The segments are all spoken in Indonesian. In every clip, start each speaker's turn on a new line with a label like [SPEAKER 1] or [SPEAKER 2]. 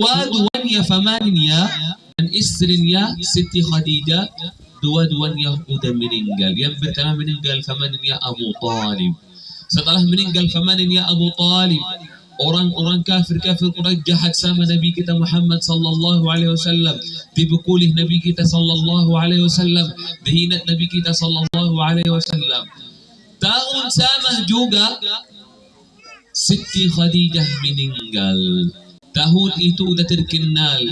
[SPEAKER 1] Dua-duanya famannya dan istrinya Siti Khadijah, dua-duanya udah meninggal. Yang pertama meninggal famannya Abu Talib. Setelah meninggal famannya Abu Talib, orang-orang kafir Quraisy jahat sama Nabi kita Muhammad sallallahu alaihi wasallam, dibukulih Nabi kita sallallahu alaihi wasallam, dihinat Nabi kita sallallahu alaihi wasallam. Tahun sama juga Siti Khadijah meninggal. Tahun itu udah terkenal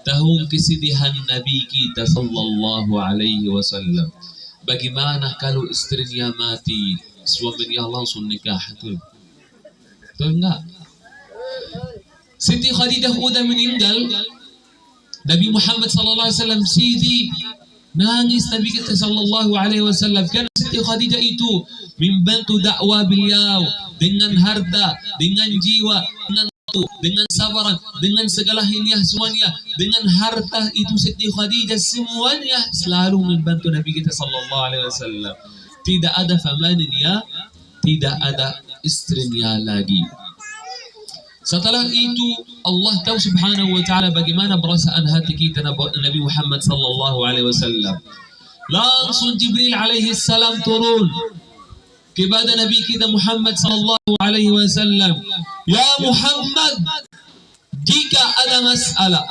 [SPEAKER 1] tahun kesedihan Nabi kita sallallahu alaihi wasallam. Bagaimana kalau istrinya mati, suaminya langsung nikah tuh? Betul enggak? Siti Khadijah udah meninggal, Nabi Muhammad sallallahu alaihi wasallam sedih, nangis Nabi kita sallallahu alaihi wasallam. Karena Siti Khadijah itu membantu dakwah beliau dengan harta, dengan jiwa, dengan sabaran, dengan segala hiniah semuanya, dengan harta itu Siti Khadijah semuanya selalu membantu Nabi kita sallallahu alaihi wasallam. Tidak ada famannya, tidak ada istrinya lagi. Setelah itu Allah tahu subhanahu wa ta'ala bagaimana perasaan hati kita Nabi Muhammad sallallahu alaihi wasallam. Langsung Jibril alaihi salam turun kepada Nabi kita Muhammad sallallahu alaihi wasallam. Ya Muhammad, jika ada masalah,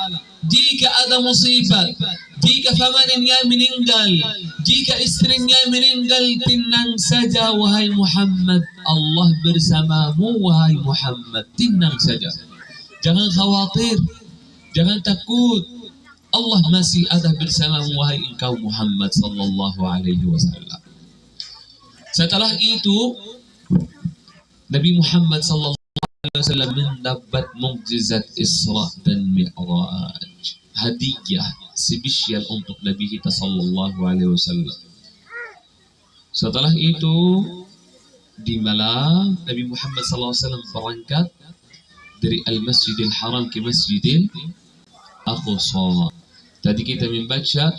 [SPEAKER 1] jika ada musibah, jika famannya meninggal, jika istrinya meninggal, tenang saja wahai Muhammad, Allah bersamamu wahai Muhammad, tenang saja. Jangan khawatir, jangan takut. Allah masih ada bersamamu wahai engkau Muhammad sallallahu alaihi wasallam. Setelah itu Nabi Muhammad sallallahu alaihi wasallam mendapat mukjizat Isra dan Mi'raj. Hadiah spesial untuk Nabi kita sallallahu alaihi wasallam. Setelah itu di malam Nabi Muhammad sallallahu alaihi wasallam berangkat dari Al-Masjidil Haram ke Masjidil Aqsa. Tadi kita membaca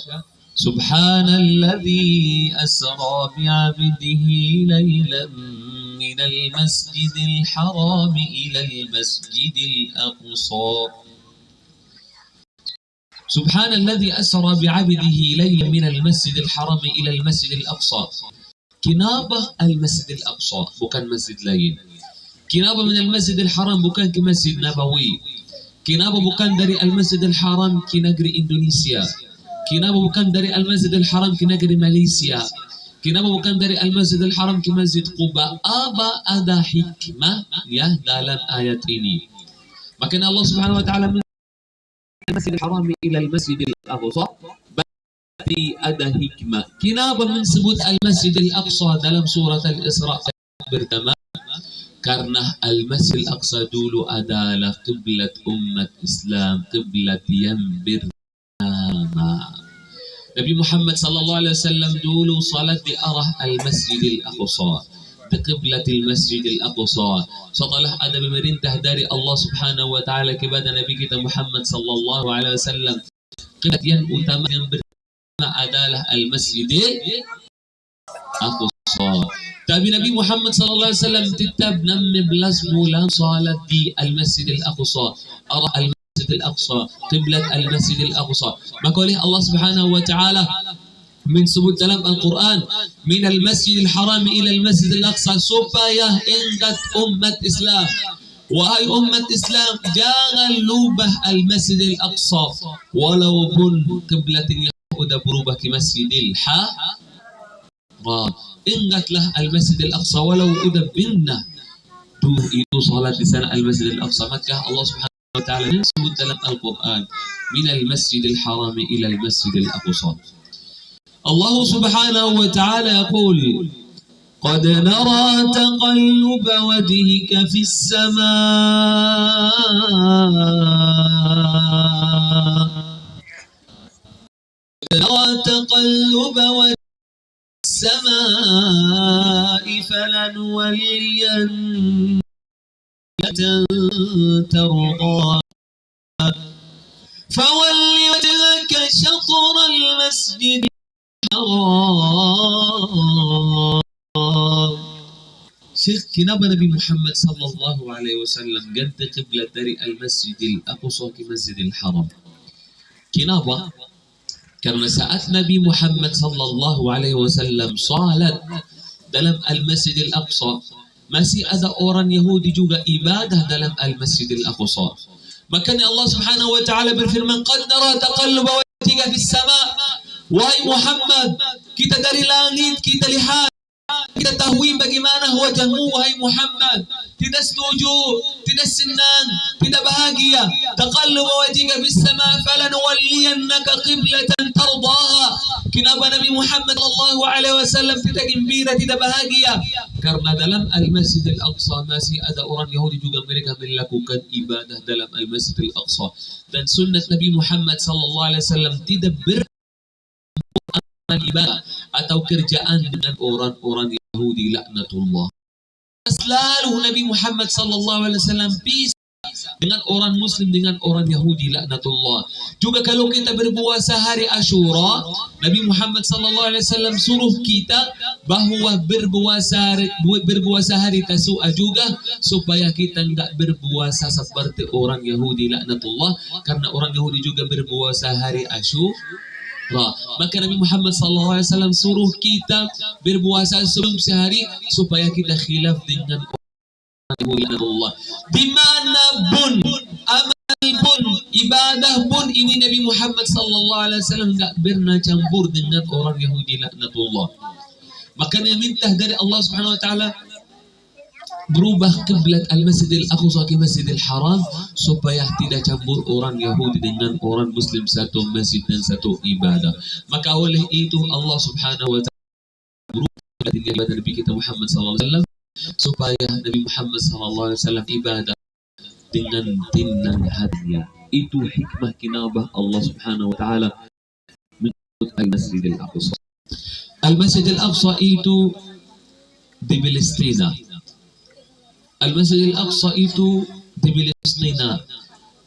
[SPEAKER 1] Subhanalladzi asra bi'abdihi laylan minal masjidil haram ilal masjidil aqsa. Subhanalladzi asra bi'abdihi laylan minal masjidil haram ilal masjidil aqsa. Kenapa Al-Masjidil Aqsa bukan masjid lain? Kenapa minal masjidil haram bukan ke Masjid Nabawi? Kenapa bukan dari Al-Masjidil Haram ke negeri Indonesia? Kenapa bukan dari Al-Masjidil Haram ke negeri Malaysia? Kenapa bukan dari Al-Masjidil Haram ke Masjid Quba? Apa ada hikmah ya dalam ayat ini? Makanya Allah Subhanahu wa taala Al-Masjidil Haram ila Al-Masjidil Aqsa berarti ada hikmah. Kenapa disebut Al-Masjidil Aqsa dalam surat Al-Isra pertama? Karena Al-Masjidil Aqsa dulu adalah kiblat umat Islam, kiblat yang bernama. Nabi Muhammad sallallahu alaihi wasallam dulu salat di arah Al-Masjidil Aqsa, di kiblatil Masjidil Aqsa. Setelah ada pemerintah dari Allah Subhanahu wa taala kepada Nabi kita Muhammad sallallahu alaihi wasallam, kiblat yang utama yang bernama adalah Al-Masjidil Aqsa. Tapi Nabi Muhammad sallallahu alaihi wasallam tetap 16 bulan salat di Al-Masjidil Aqsa, arah Al-Masjidil Aqsa, qiblat Al-Masjidil Aqsa. Maka oleh Allah Subhanahu wa taala menyebut dalam Al-Quran, min al-Masjidil Haram ila al-Masjidil Aqsa, supaya ingat umat Islam, wahai umat Islam, jangan lupa Al-Masjidil Aqsa walaupun qiblatnya sudah berubah ke Masjidil Haram. Ingatlah Al-Masjidil Aqsa walau udah pindah itu salat di sana Al-Masjidil Aqsa. Maka Allah Subhanahu wa taala menyebut dalam Al-Quran, min al-Masjidil Haram ila al-Masjidil Aqsa. Allah Subhanahu wa taala yaqul قد نرى تقلب وجهك في السماء نرى تقلب وجهك السماء فلنولينك ترضى فول وجهك شطر المسجد الحرام Syekh, kenapa Nabi Muhammad sallallahu alaihi wasallam ganti kiblat dari Al-Masjidil Aqsa ke Masjidil Haram? Kenapa? Karena saat Nabi Muhammad sallallahu alaihi wasallam salat dalam Al-Masjidil Aqsa, masih ada orang Yahudi juga ibadah dalam Al-Masjidil Aqsa. Makanya Allah Subhanahu wa taala berfirman, "Qad nara taqalluba wajhika fis sama'." Wahai Muhammad, kita dari langit kita lihat, kita tahu bagaimana wajahmu wahai Muhammad. Tidak setuju, tidak senang, tidak bahagia. Taqalluba wajhika fis sama' falanuwalliyannaka qiblatan tardaha. Kenapa Nabi Muhammad sallallahu alaihi wasallam tidak gembira, tidak bahagia? Karena dalam Al-Masjidil Aqsa masih ada orang Yahudi juga, mereka melakukan ibadah dalam Al-Masjidil Aqsa. Dan sunnah Nabi Muhammad sallallahu alaihi wasallam tidak ibadah atau kerjaan dengan orang-orang Yahudi laknatullah. Selalu Nabi Muhammad sallallahu alaihi wasallam pisah dengan orang Muslim dengan orang Yahudi laknatullah. Juga kalau kita berpuasa hari Asyura, Nabi Muhammad sallallahu alaihi wasallam suruh kita bahwa berpuasa hari Tasu'a juga, supaya kita enggak berpuasa seperti orang Yahudi laknatullah, karena orang Yahudi juga berpuasa hari Asyura. Maka Nabi Muhammad SAW suruh kita berpuasa sebelum sehari supaya kita khilaf dengan Allah. Di mana pun, amal pun, ibadah pun, ini Nabi Muhammad SAW tidak pernah campur dengan orang Yahudi laknatullah. Makanya minta dari Allah Subhanahu Wa Taala berubah kiblat Al-Masjidil Aqsa ke Masjidil Haram supaya tidak campur orang Yahudi dengan orang Muslim, satu masjid dan satu ibadah. Maka oleh itu Allah Subhanahu wa taala berubah ibadah Nabi kita Muhammad sallallahu alaihi wasallam supaya Nabi Muhammad sallallahu alaihi wasallam ibadah dengan tenang hatinya. Itu hikmah kenapa Allah Subhanahu wa taala menyebut Al-Masjidil Aqsa. Al-Masjidil Aqsa itu di Palestina. Al-Masjidil Aqsa itu di Palestina.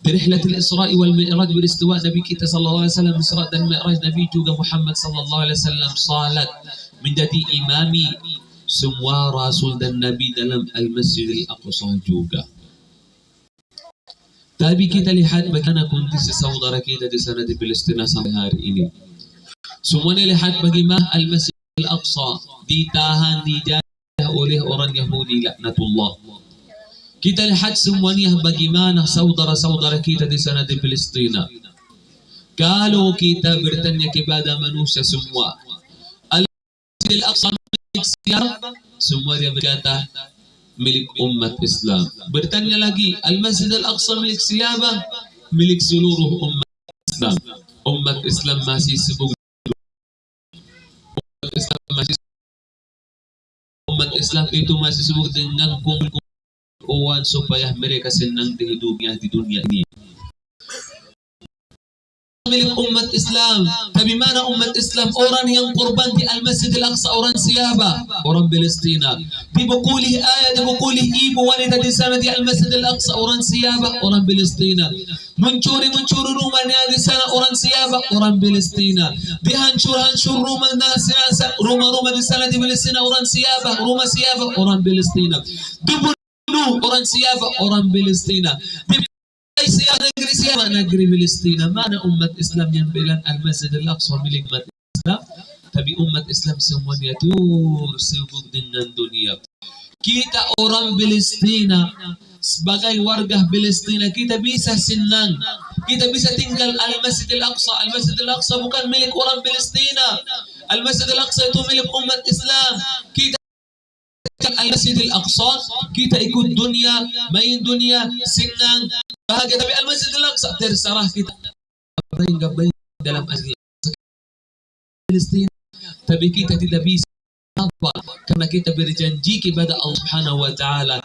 [SPEAKER 1] Di Rihlatul Isra wal Mi'raj beristiwa Nabi kita sallallahu alaihi wasallam Isra dan Mi'raj, Nabi juga Muhammad sallallahu alaihi wasallam salat menjadi imami semua rasul dan nabi dalam Al-Masjidil Aqsa juga. Tapi kita lihat bagaimana kondisi saudara kita di sana di Palestina sampai hari ini. Semuanya lihat bagaimana Al-Masjidil Aqsa ditahan, dijajah oleh orang Yahudi laknatullah. Kita lihat semuanya bagaimana saudara-saudara kita di sana di Palestina. Kalau kita bertanya kepada manusia semua, Al-Masjidil Aqsa milik siapa? Semua dia berkata milik umat Islam. Bertanya lagi, Al-Masjidil Aqsa milik siapa? Milik seluruh umat Islam. Umat Islam masih sibuk. Umat Islam itu masih sibuk dengan kumpul supaya mereka senang di hidupnya di dunia ini. Milik umat Islam. Tapi mana umat Islam? Orang yang korban di Al-Masjidil Aqsa orang siapa? Orang Palestina. Dipukuli ayah, dipukuli ibu wanita di sana di Al-Masjidil Aqsa orang siapa? Orang Palestina. Mencuri rumahnya di sana orang siapa? Orang Palestina. Dihancur rumah di sana di Palestina orang siapa? Rumah siapa? Orang Palestina. Orang siapa? Orang Palestina. Siapa? Negeri siapa? Negeri Palestina. Mana umat Islam yang bilang Al-Masjidil Aqsa milik umat Islam? Tapi umat Islam semuanya itu sibuk dengan dunia. Kita orang Palestina, sebagai warga Palestina, kita bisa senang, kita bisa tinggal Al-Masjidil Aqsa. Al-Masjidil Aqsa bukan milik orang Palestina. Al-Masjidil Aqsa itu milik umat Islam. Kita Al-Masjidil Aqsa, kita ikut dunia, main dunia, senang, bahagia. Tapi Al-Masjidil Aqsa terserah kita baik dalam Palestina. Tapi kita tidak bisa. Apa? Karena kita berjanji kepada Allah Subhanahu wa taala,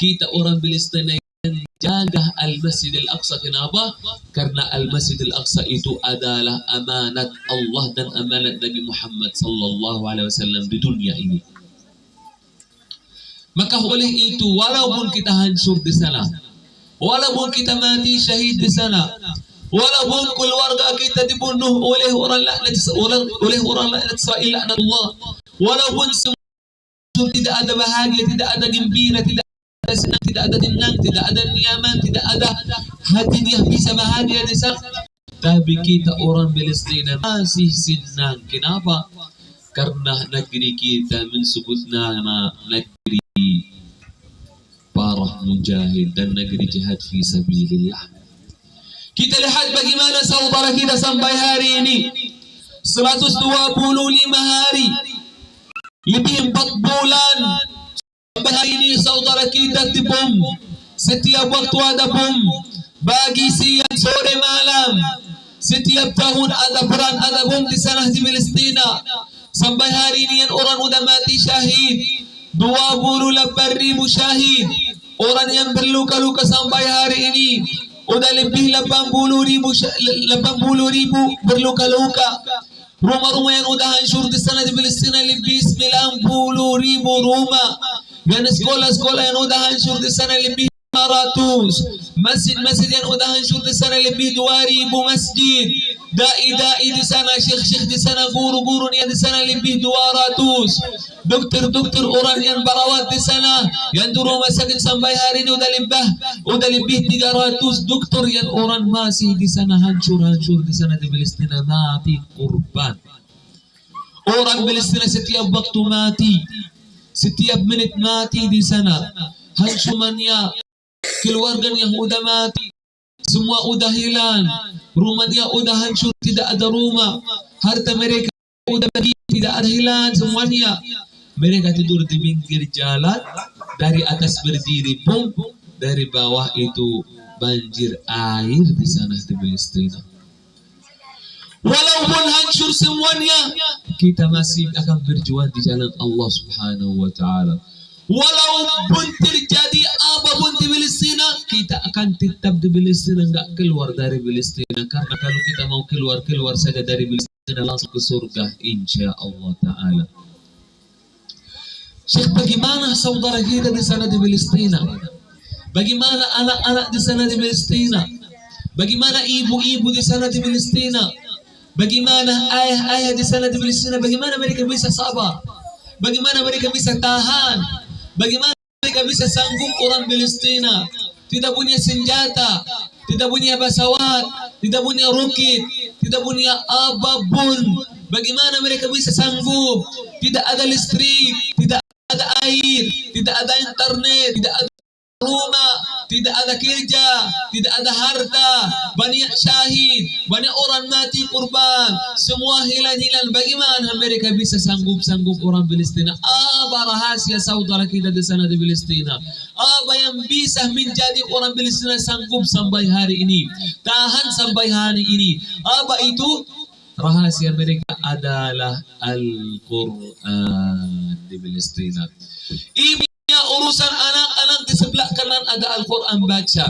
[SPEAKER 1] kita orang Palestina yang jaga Al-Masjidil Aqsa. Kenapa? Karena Al-Masjidil Aqsa itu adalah amanat Allah dan amanat Nabi Muhammad sallallahu alaihi wasallam di dunia ini. Maka oleh itu, walaupun kita hancur di sana, walaupun kita mati syahid di sana, walaupun keluarga kita dibunuh oleh orang laknat Israel laknatullah, walaupun tidak ada bahagia, tidak ada gembira, tidak ada senang, tidak ada tenang, tidak ada nyaman, tidak ada hati yang bisa bahagia di sana. Tapi kita orang Palestina masih senang. Kenapa? Karena negeri kita menyebut nama negeri para mujahid dan negeri jihad fi sabilillah. Kita lihat bagaimana saudara kita sampai hari ini 125 hari lebih 4 bulan sampai hari ini saudara kita dibom. Setiap waktu ada bom, pagi, siang, sore, malam. Setiap tahun ada perang, ada bom di sana di Palestina. Sampai hari ini orang udah mati syahid 28.000 syahid. Orang yang berluka-luka sampai hari ini udah lebih 80.000 berluka-luka. Rumah-rumah yang udah hancur di sana di Palestina lebih 90.000 rumah. Dan sekolah-sekolah yang udah hancur di sana lebih 500. Masjid-masjid yang udah hancur di sana lebih 2.000 masjid. Dai-dai di sana, syekh-syekh di sana, guru-guru yang di sana lebih 200. Dokter-dokter orang yang berawat di sana, yang di rumah sakit sampai hari ini udah lebih 300 dokter yang orang masih di sana hancur-hancur di sana di Palestina, mati korban. Orang Palestina setiap waktu mati, setiap menit mati di sana. Hancumannya, keluarganya udah mati, semua udah hilang, rumahnya udah hancur, tidak ada rumah, harta mereka udah pergi, tidak ada hilang semuanya. Mereka tidur di pinggir jalan, dari atas berdiri bom, dari bawah itu banjir air di sana di Palestina. Walaupun hancur semuanya, kita masih akan berjuang di jalan Allah Subhanahu wa Ta'ala. Walaupun terjadi apapun di Palestina, kita akan tetap di Palestina, enggak keluar dari Palestina. Karena kalau kita mau keluar saja dari Palestina langsung ke surga, insya Allah Ta'ala. Syekh, bagaimana saudara kita di sana di Palestina? Bagaimana anak-anak di sana di Palestina? Bagaimana ibu-ibu di sana di Palestina? Bagaimana ayah-ayah di sana di Palestina? Bagaimana mereka bisa sabar? Bagaimana mereka bisa tahan? Bagaimana mereka bisa sanggup orang Palestina? Tidak punya senjata, tidak punya pesawat, tidak punya roket, tidak punya apapun. Bagaimana mereka bisa sanggup? Tidak ada listrik, tidak ada air, tidak ada internet, tidak ada rumah, tidak ada kerja, tidak ada harta, banyak syahid, banyak orang mati korban, semua hilang-hilang. Bagaimana mereka bisa sanggup orang Palestina? Apa rahasia saudara kita di sana di Palestina? Apa yang bisa menjadi orang Palestina sanggup sampai hari ini, tahan sampai hari ini? Apa itu? Rahasia mereka adalah Al-Quran di Palestina. Ibunya urusan anak-anak di sebelah kanan ada Al-Quran baca.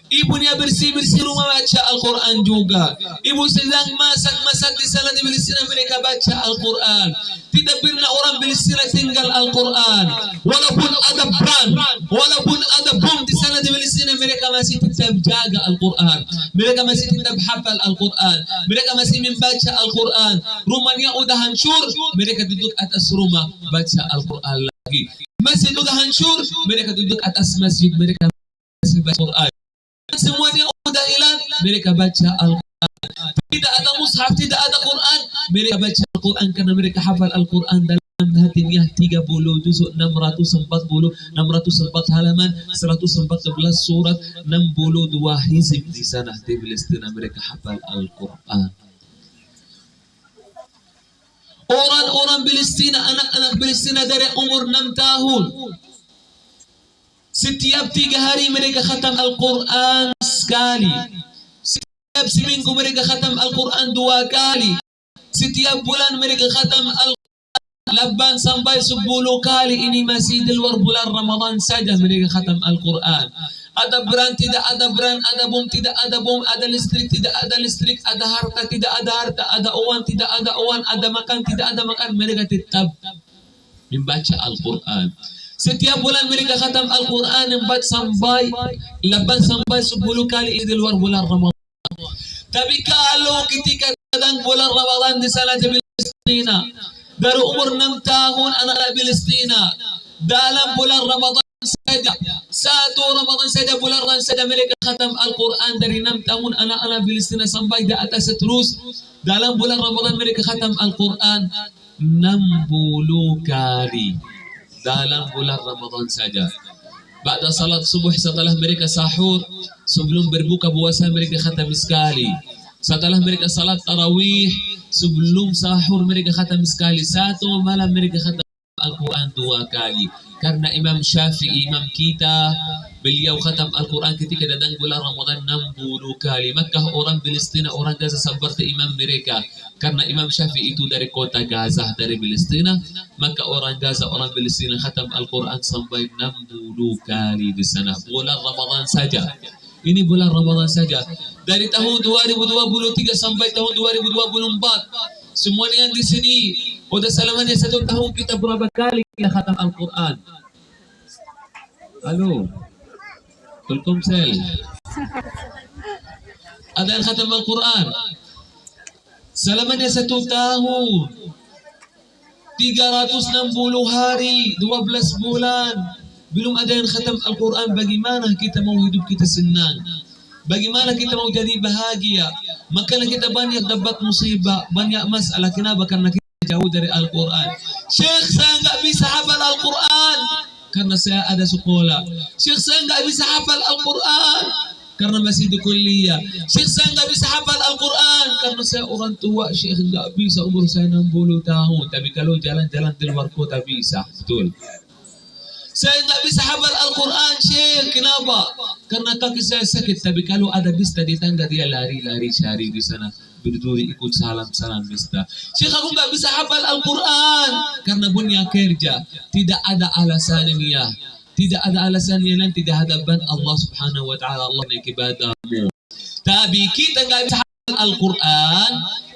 [SPEAKER 1] Ibunya bersih-bersih rumah baca Al-Quran juga. Ibu sedang masak-masak di sana di Palestina, mereka baca Al-Quran. Tidak pernah orang Palestina tinggal Al-Quran. Walaupun ada perang, walaupun ada bom di sana di Palestina, mereka masih tetap jaga Al-Quran. Mereka masih tetap hafal Al-Quran. Mereka masih membaca Al-Quran. Rumahnya udah hancur, mereka duduk atas rumah baca Al-Quran lagi. Masjid udah hancur, mereka duduk atas masjid, mereka masih baca Al-Quran. Semuanya udah hilang, mereka baca Al-Quran. Tidak ada mushaf, tidak ada Quran, mereka baca Al-Quran karena mereka hafal Al-Quran dalam hatinya. 30 juzuk, 604 halaman, 114 surat, 62 hizib di sana di Palestina, mereka hafal Al-Quran. Orang-orang Palestina, anak-anak Palestina dari umur 6 tahun, setiap 3 hari mereka khatam Al-Quran sekali. Setiap seminggu mereka khatam Al-Quran 2 kali. Setiap bulan mereka khatam Al-Quran 8 sampai 10 kali. Ini masih di luar bulan Ramadan saja mereka khatam Al-Quran. Ada perang, tidak ada perang, ada bom, tidak ada bom, ada listrik, tidak ada listrik, ada harta, tidak ada harta, ada uang, tidak ada uang, ada makan, tidak ada makan. Mereka tetap membaca Al-Quran. Setiap bulan mereka khatam Al-Quran 4 sampai 10 kali di luar bulan Ramadan. Tapi kalau ketika kadang bulan Ramadan di sana di Palestina, Dari umur 6 tahun anak-anak Palestina dalam bulan Ramadan saja, 1 Ramadan saja, bulan Ramadan saja mereka khatam Al-Quran. Dari 6 tahun anak-anak Palestina sampai di atas terus. Dalam bulan Ramadan mereka khatam Al-Quran 60 kali dalam bulan Ramadan saja. Ba'da salat subuh, setelah mereka sahur, sebelum berbuka puasa mereka khatam sekali. Setelah mereka salat tarawih, sebelum sahur mereka khatam sekali. Satu malam mereka khatam Al-Quran 2 kali. Karena Imam Syafi'i, imam kita, beliau khatam Al-Quran ketika datang bulan Ramadan 60 kali. Maka orang Palestina, orang Gaza seperti imam mereka. Karena Imam Syafi'i itu dari kota Gaza, dari Palestina. Maka orang Gaza, orang Palestina khatam Al-Quran sampai 60 kali di sana. Bulan Ramadan saja. Ini bulan Ramadan saja. Dari tahun 2023 sampai tahun 2024. Semuanya yang di sini, udah selamanya 1 tahun kita berapa kali kita khatam Al-Quran? Halo, Telkomsel. Ada yang khatam Al-Quran? Selamanya 1 tahun, 360 hari, 12 bulan. Belum ada yang khatam Al-Quran. Bagaimana kita mau hidup kita senang? Bagaimana kita mau jadi bahagia? Makanya kita banyak dapat musibah, banyak masalah. Kenapa? Karena kita jauh dari Al-Quran. Syekh, saya nggak bisa hafal Al-Quran karena saya ada sekolah. Syekh, saya nggak bisa hafal Al-Quran karena masih di kuliah. Syekh, saya nggak bisa hafal Al-Quran karena saya orang tua. Syekh, nggak bisa, umur saya 60 tahun. Tapi kalau jalan-jalan di luar kota bisa. Betul. Saya nggak bisa hafal Al-Quran, Syekh. Kenapa? Karena kaki saya sakit. Tapi kalau ada bista di tangga, dia lari-lari cari di sana. Berdiri ikut salam-salam bista. Syekh, aku nggak bisa hafal Al-Quran karena punya kerja. Tidak ada alasannya. Tidak ada alasannya nanti di hadapan Allah Subhanahu Wa Taala. Allah naik ibadahmu. Tapi kita nggak bisa hafal Al-Quran.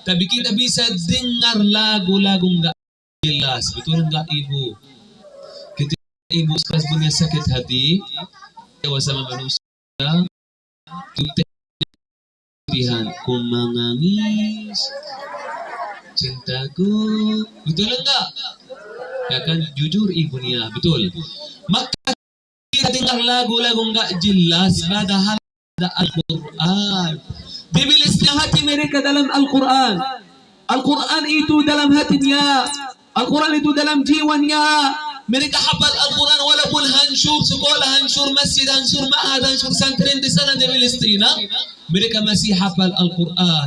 [SPEAKER 1] Tapi kita bisa dengar lagu-lagu nggak jelas. Betul nggak, Ibu? Ibu Ustaz punya sakit hati, sama manusia, Tuhan ku menangis, cintaku, betul enggak? Ya kan, jujur ibunya, betul. Maka kita dengar lagu-lagu enggak jelas, padahal ada Al-Quran. Dibilisnya hati mereka dalam Al-Quran. Al-Quran itu dalam hatinya, Al-Quran itu dalam jiwanya. Mereka hafal Al-Quran walaupun hancur sekolah, hancur masjid, hancur ma'had, hancur santren di sana di Palestina. Mereka masih hafal Al-Quran.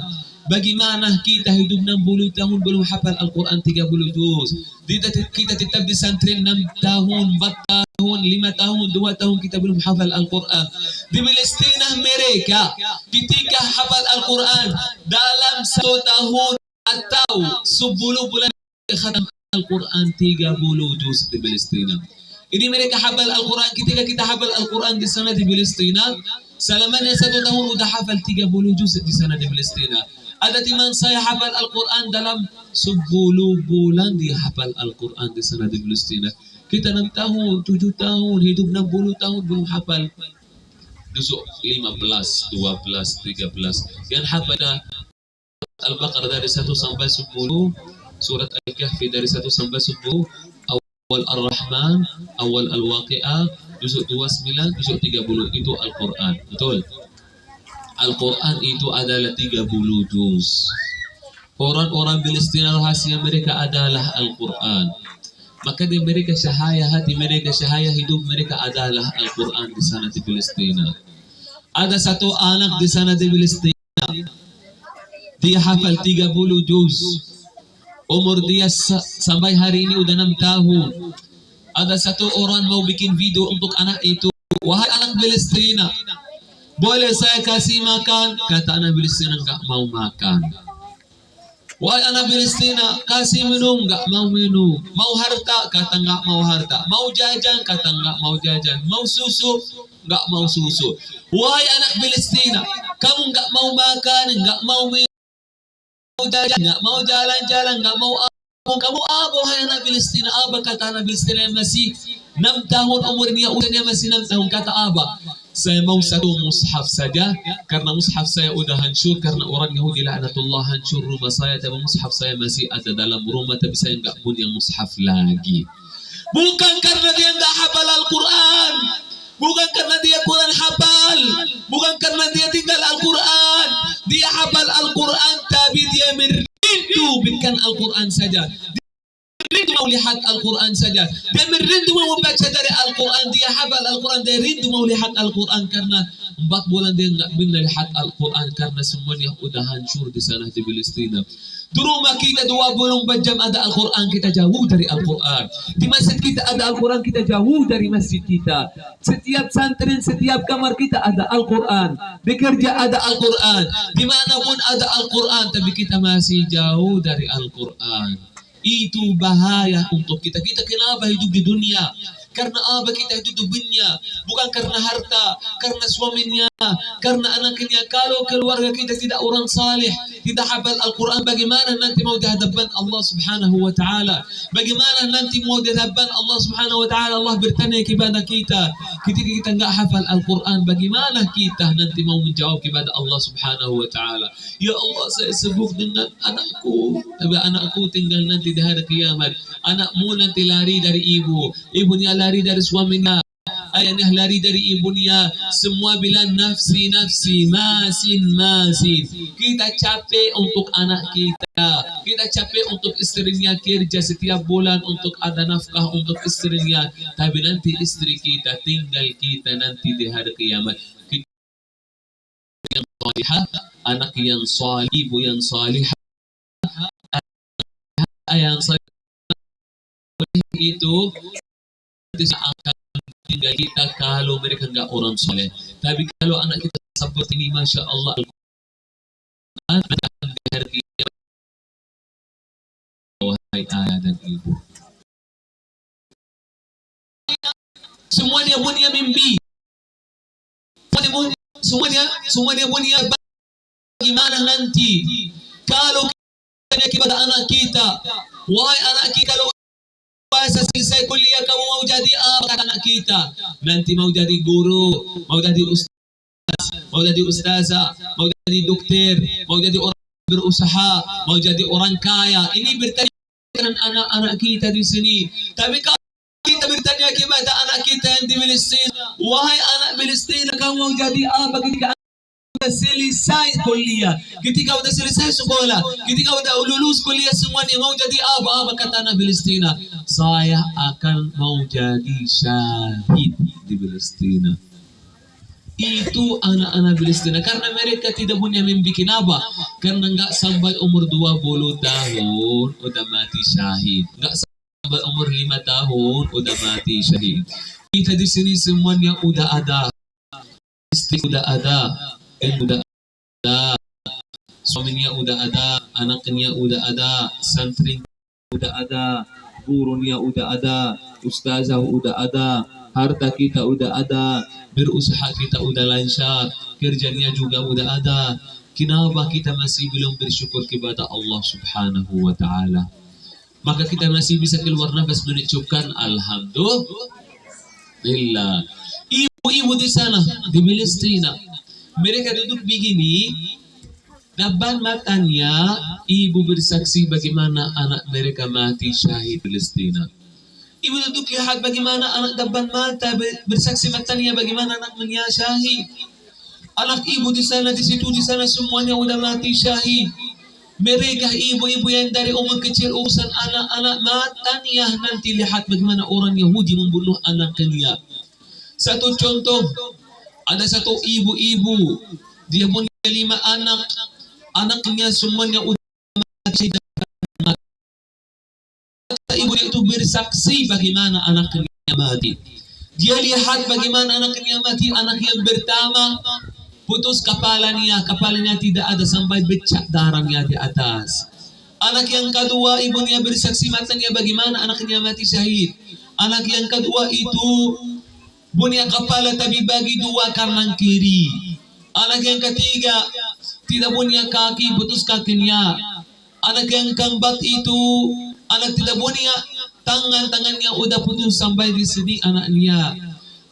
[SPEAKER 1] Bagaimana kita hidup 60 tahun belum hafal Al-Quran 30 juz? Kita tetap di santren 6 tahun, 4 tahun, 5 tahun, 2 tahun kita belum hafal Al-Quran. Di Palestina mereka ketika hafal Al-Quran dalam 1 tahun atau 10 bulan khatam Al-Quran 30 juz di Palestina. Ini mereka hafal Al-Quran. Ketika kita hafal Al-Quran di sana di Palestina, selamanya 1 tahun udah hafal 30 juz di sana di Palestina. Ada teman saya hafal Al-Quran dalam 10 bulan dia hafal Al-Quran di sana di Palestina. Kita 6 tahun, 7 tahun, hidup 60 tahun belum hafal. Juzuk 15, 12, 13. Yang hafal Al-Baqarah dari 1 sampai 10. Surat Al-Kahfi dari 1 sampai 10, awal Ar-Rahman, awal Al-Waqi'ah, juzuk 29, juzuk 30, itu Al-Quran. Betul. Al-Quran itu adalah 30 juz. Orang-orang Palestina rahasia mereka adalah Al-Quran. Maka di mereka cahaya hati mereka, cahaya hidup mereka adalah Al-Quran di sana di Palestina. Ada satu anak di sana di Palestina, dia hafal 30 juz. Umur dia sampai hari ini udah 6 tahun. Ada satu orang mau bikin video untuk anak itu. Wahai anak Palestina, boleh saya kasih makan? Kata anak Palestina, enggak mau makan. Wahai anak Palestina, kasih minum? Enggak mau minum. Mau harta? Kata enggak mau harta. Mau jajan? Kata enggak mau jajan. Mau susu? Enggak mau susu. Wahai anak Palestina, kamu enggak mau makan, enggak mau minum, jajan, nggak mau jalan-jalan, nggak mau apa, kamu apa? Wahai anak Palestina, apa? Kata anak Palestina yang masih 6 tahun umurnya, usianya masih 6 tahun. Kata apa? Saya mau satu mushaf saja, karena mushaf saya udah hancur, karena orang Yahudi laknatullah hancur rumah saya, tapi mushaf saya masih ada dalam rumah, tapi saya nggak punya mushaf lagi. Bukan karena dia nggak hafal Al-Quran, bukan karena dia kurang hafal, bukan karena dia tinggal Al-Quran. Dia hafal Al-Quran, tapi dia merindu bikin Al-Quran saja. Rindu mau lihat Al-Quran saja. Dia merindu mau membaca dari Al-Quran. Dia hafal Al-Quran. Dia rindu mau lihat Al-Quran. Karena 4 bulan dia nggak bisa lihat Al-Quran. Karena semuanya udah hancur di sana di Palestina. Di rumah kita 24 jam ada Al-Quran. Kita jauh dari Al-Quran. Di masjid kita ada Al-Quran. Kita jauh dari masjid kita. Setiap santren, setiap kamar kita ada Al-Quran. Bekerja ada Al-Quran. Dimanapun ada Al-Quran. Tapi kita masih jauh dari Al-Quran. Itu bahaya untuk kita. Kita kenapa hidup di dunia? Karena apa kita hidup di dunia? Bukan karena harta, karena suaminya, karena anaknya. Kalau keluarga kita tidak orang saleh, tidak hafal Al-Quran, bagaimana nanti mau di hadapan Allah Subhanahu wa Ta'ala? Bagaimana nanti mau di hadapan Allah Subhanahu wa Ta'ala? Allah bertanya kepada kita, ketika kita nggak hafal Al-Quran, bagaimana kita nanti mau menjawab kepada Allah Subhanahu wa Ta'ala? Ya Allah, saya sibuk dengan anakku, tapi anakku tinggal nanti di hari kiamat. Anakmu nanti lari dari ibu, ibunya lari dari suaminya, ayahnya lari dari ibunya. Semua bilang nafsi, nafsi, masin, masin. Kita capek untuk anak kita, kita capek untuk istrinya kerja setiap bulan untuk ada nafkah untuk istrinya. Tapi nanti istri kita tinggal kita nanti di hari kiamat. Yang salihah, anak yang salih, ibu yang salihah, yang salih itu akan tinggal kita kalau mereka enggak orang soleh. Tapi kalau anak kita seperti ini, masya Allah, akan dihargai wahai ayah dan ibu. Semuanya punya mimpi, semuanya punya bagaimana nanti kalau kita kepada anak kita, wahai anak kita, kalau selesai kuliah kamu mau jadi apa, kata anak kita? Nanti mau jadi guru, mau jadi ustaz, mau jadi ustazah, mau jadi dokter, mau jadi orang berusaha, mau jadi orang kaya. Ini bertanya dengan anak-anak kita di sini. Tapi kalau kita bertanya kepada anak kita yang di Palestina, wahai anak Palestina, kamu mau jadi apa ketika selesai kuliah, ketika udah selesai sekolah, ketika udah lulus kuliah semuanya, mau jadi apa kata anak Palestina? Saya akan mau jadi syahid di Palestina. Itu anak-anak Palestina, karena mereka tidak punya mimpi. Kenapa? Karena nggak sampai umur 20 tahun udah mati syahid, nggak sampai umur 5 tahun udah mati syahid. Kita di sini semuanya udah ada, istri udah ada, udah ada, suaminya udah ada, anaknya udah ada, santri udah ada, gurunya udah ada, ustazah udah ada, harta kita udah ada, berusaha kita udah lancar, kerjanya juga udah ada. Kenapa kita masih belum bersyukur kepada Allah Subhanahu wa Ta'ala? Maka kita masih bisa keluar nafas mengucapkan alhamdulillah. Ibu-ibu di sana di Palestina, mereka duduk begini, depan matanya ibu bersaksi bagaimana anak mereka mati syahid Palestina. Ibu duduk lihat bagaimana anak depan mata bersaksi matanya bagaimana anaknya syahid. Anak ibu di sana, di situ, di sana semuanya udah mati syahid. Mereka ibu-ibu yang dari umur kecil urusan anak-anak matanya, nanti lihat bagaimana orang Yahudi membunuh anaknya. Satu contoh, ada satu ibu-ibu, dia punya 5 anak, anaknya semuanya udah mati. Ibunya itu bersaksi bagaimana anaknya mati. Dia lihat bagaimana anaknya mati. Anak yang pertama putus kepalanya tidak ada sampai becak darahnya di atas. Anak yang kedua ibunya bersaksi matanya bagaimana anaknya mati syahid. Anak yang kedua itu punya kepala tapi bagi 2 kanan kiri. Anak yang ketiga tidak punya kaki, putus kakinya. Anak yang keempat itu anak tidak punya tangannya udah putus sampai di sini anaknya.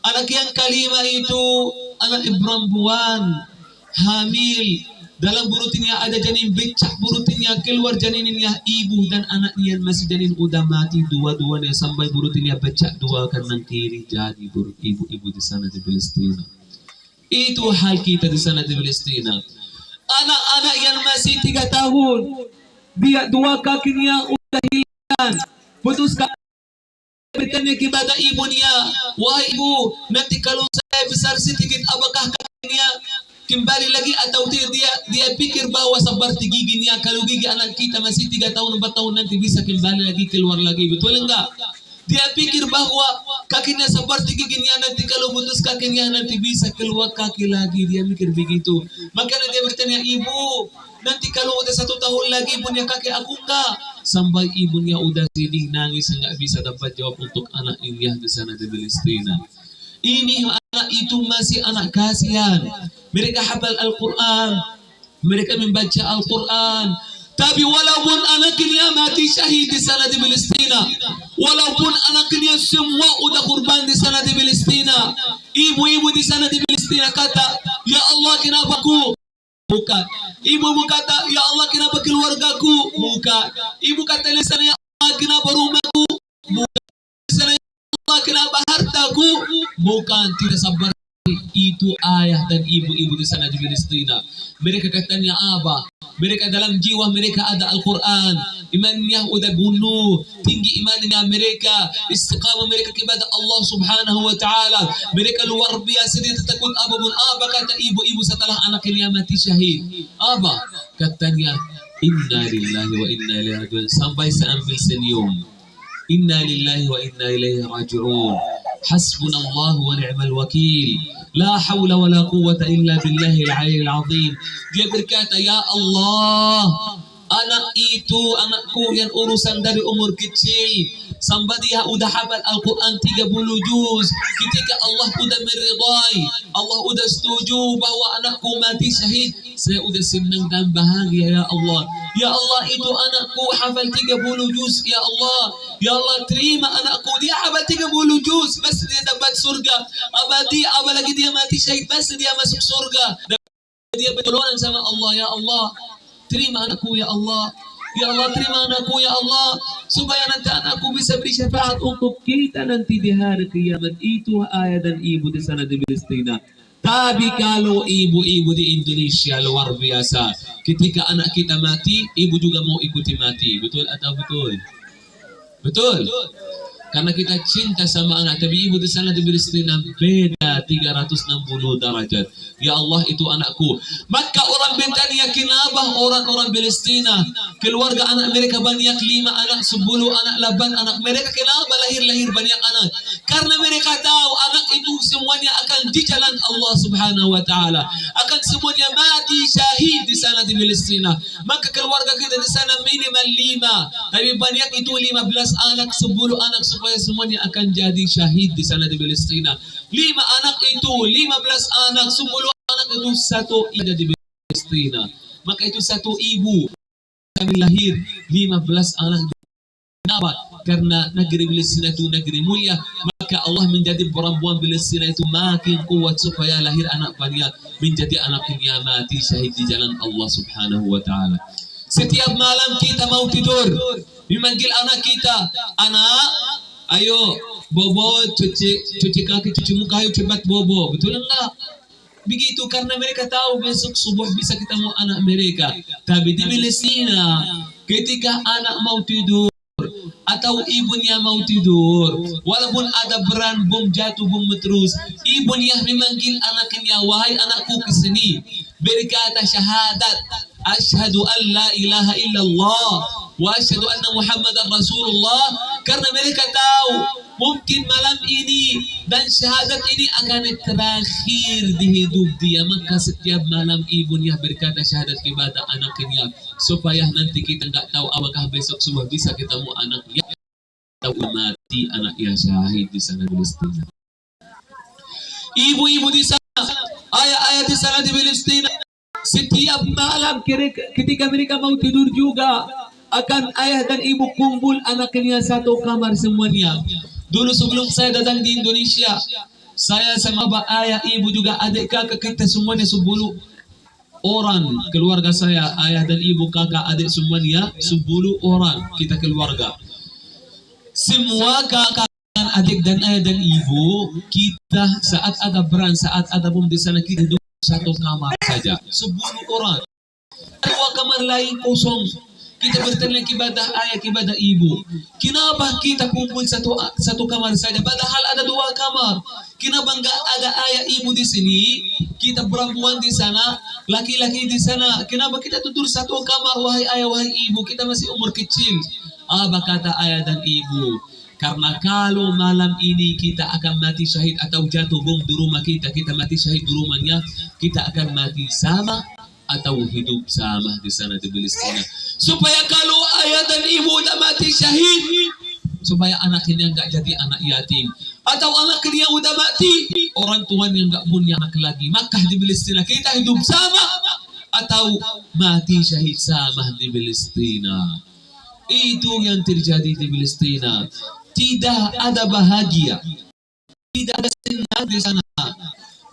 [SPEAKER 1] Anak yang kelima itu anak perempuan hamil, dalam perutnya ada janin becak, perutnya keluar janinnya, ibu dan anaknya masih janin udah mati dua-duanya sampai perutnya becak dua kanan kiri, jadi ibu-ibu di sana di Palestina. Itu hal kita di sana di Palestina. Anak-anak yang masih 3 tahun, dia dua kakinya udah hilang, putuskan bertanya kepada ibunya, wahai ibu, nanti kalau saya besar sedikit, apakah kakinya kembali lagi atau dia pikir bahwa seperti giginya, kalau gigi anak kita masih 3 tahun 4 tahun nanti bisa kembali lagi keluar lagi, betul enggak? Dia pikir bahwa kakinya seperti giginya, nanti kalau putus kakinya nanti bisa keluar kaki lagi, dia mikir begitu. Makanya dia bertanya, ibu, nanti kalau udah 1 tahun lagi punya kaki aku enggak? Sampai ibunya udah sedih nangis enggak bisa dapat jawab untuk anak India di sana di Palestina. Ini anak itu masih anak kasihan. Mereka hafal Al-Quran, mereka membaca Al-Quran. Tapi walaupun anaknya mati syahid di sana di Palestina, walaupun anaknya semua udah kurban di sana di Palestina, ibu-ibu di sana di Palestina kata, ya Allah kenapa aku? Bukan. Ibu kata, ya Allah kenapa keluargaku? Bukan. Ibu kata di sana, ya Allah kenapa rumahku? Bukan. Di sana, ya Allah kenapa hartaku? Bukan. Tidak sabar. Itu ayah dan ibu-ibu di sana di Palestina. Mereka katanya apa? Mereka dalam jiwa mereka ada Al-Quran. Imannya udah bunuh, tinggi imannya mereka, istiqamah mereka kepada Allah Subhanahu wa Ta'ala. Mereka luar biasa, dia takut apapun. Apa kata ibu-ibu setelah anaknya mati syahid? Apa? Katanya, inna lillahi wa inna ilaihi raji'un. Sampai sambil senyum. Inna lillahi wa inna ilaihi raji'un. Hasbunallahu wa ni'mal wakil. La hawla wa la quwwata illa billahil aliyyil azim. Dia berkata, ya Allah, anak itu anakku yang urusan dari umur kecil sampai dia udah hafal Al-Quran 30 juz. Ketika Allah udah meridai, Allah udah setuju bahwa anakku mati syahid, saya udah senang dan bahagia. Ya Allah, ya Allah, itu anakku hafal 30 juz. Ya Allah, ya Allah, terima anakku, dia hafal 30 juz, pasti dia dapat surga abadi. Apalagi dia mati syahid, pasti dia masuk surga. Dia bertolongan sama Allah. Ya Allah, terima anakku ya Allah. Ya Allah, terima anakku ya Allah, supaya nanti anakku bisa beri syafaat untuk kita nanti di hari kiamat. Itu ayah dan ibu di sana di Palestina. Tapi kalau ibu-ibu di Indonesia luar biasa, ketika anak kita mati, ibu juga mau ikuti mati. Betul atau betul? Betul. Karena kita cinta sama anak. Tapi ibu di sana di Palestina beda 360 derajat. Ya Allah, itu anakku. Maka orang bertanya, kenapa orang-orang Palestina keluarga anak mereka banyak 5 anak, 10 anak, 8 anak. Mereka kenapa lahir-lahir banyak anak? Karena mereka tahu anak itu semuanya akan di jalan Allah Subhanahu wa Ta'ala, akan semuanya mati syahid di sana di Palestina. Maka keluarga kita di sana minimal 5, tapi banyak itu 15 anak, 10 anak, supaya semuanya akan jadi syahid di sana di Palestina. 5 anak itu, 15 anak, 10 anak itu satu ada di Palestina. Maka itu satu ibu kami lahir 15 anak. Kenapa? Karena negeri Palestina itu negeri mulia. Maka Allah menjadi perempuan Palestina itu makin kuat supaya lahir anak banyak, menjadi anaknya mati syahid di jalan Allah Subhanahu wa Ta'ala. Setiap malam kita mau tidur, memanggil anak kita, anak, ayo bobo, cuci kaki, cuci muka, ayo cepat bobo. Betul enggak? Begitu, karena mereka tahu besok subuh bisa ketemu anak mereka. Tapi di Palestina, ketika anak mau tidur atau ibunya mau tidur, walaupun ada beran bom jatuh bom terus, ibunya memanggil anaknya, wahai anakku kesini, berkata syahadat, asyhadu an la ilaha illallah wa asyhadu anna muhammadan rasulullah. Karena mereka tahu mungkin malam ini dan syahadat ini akan terakhir di hidup dia. Maka setiap malam ibunya berkata syahadat kepada anaknya, supaya nanti kita nggak tahu apakah besok subuh bisa ketemu anaknya atau mati anaknya syahid di sana di Palestina. Ibu-ibu di sana, ayah-ayah di sana di Palestina, setiap malam ketika mereka mau tidur juga akan ayah dan ibu kumpul anaknya satu kamar semuanya. Dulu sebelum saya datang di Indonesia, Saya sama ayah, ibu juga, adik kakak kita semuanya 10 orang keluarga saya, ayah dan ibu, kakak, adik semuanya 10 orang kita keluarga. Semua kakak dan adik dan ayah dan ibu kita saat ada perang, saat ada bom di sana kita duduk satu kamar saja, 10 orang. Dua kamar lain kosong. Kita bertanya ibadah ayah, ibadah ibu. Kenapa kita kumpul satu kamar saja? Padahal ada 2 kamar. Kenapa enggak ada ayah ibu di sini? Kita perempuan di sana, laki-laki di sana. Kenapa kita tidur satu kamar, wahai ayah, wahai ibu? Kita masih umur kecil. Apa kata ayah dan ibu? Karena kalau malam ini kita akan mati syahid atau jatuh bom di rumah kita, kita mati syahid di rumahnya, kita akan mati sama atau hidup sama di sana di Palestina. Supaya kalau ayah dan ibu udah mati syahid, supaya anaknya nggak jadi anak yatim, atau anaknya udah mati, orang tuanya nggak punya anak lagi, maka di Palestina kita hidup sama atau mati syahid sama di Palestina. Itu yang terjadi di Palestina. Tidak ada bahagia, tidak ada senang di sana.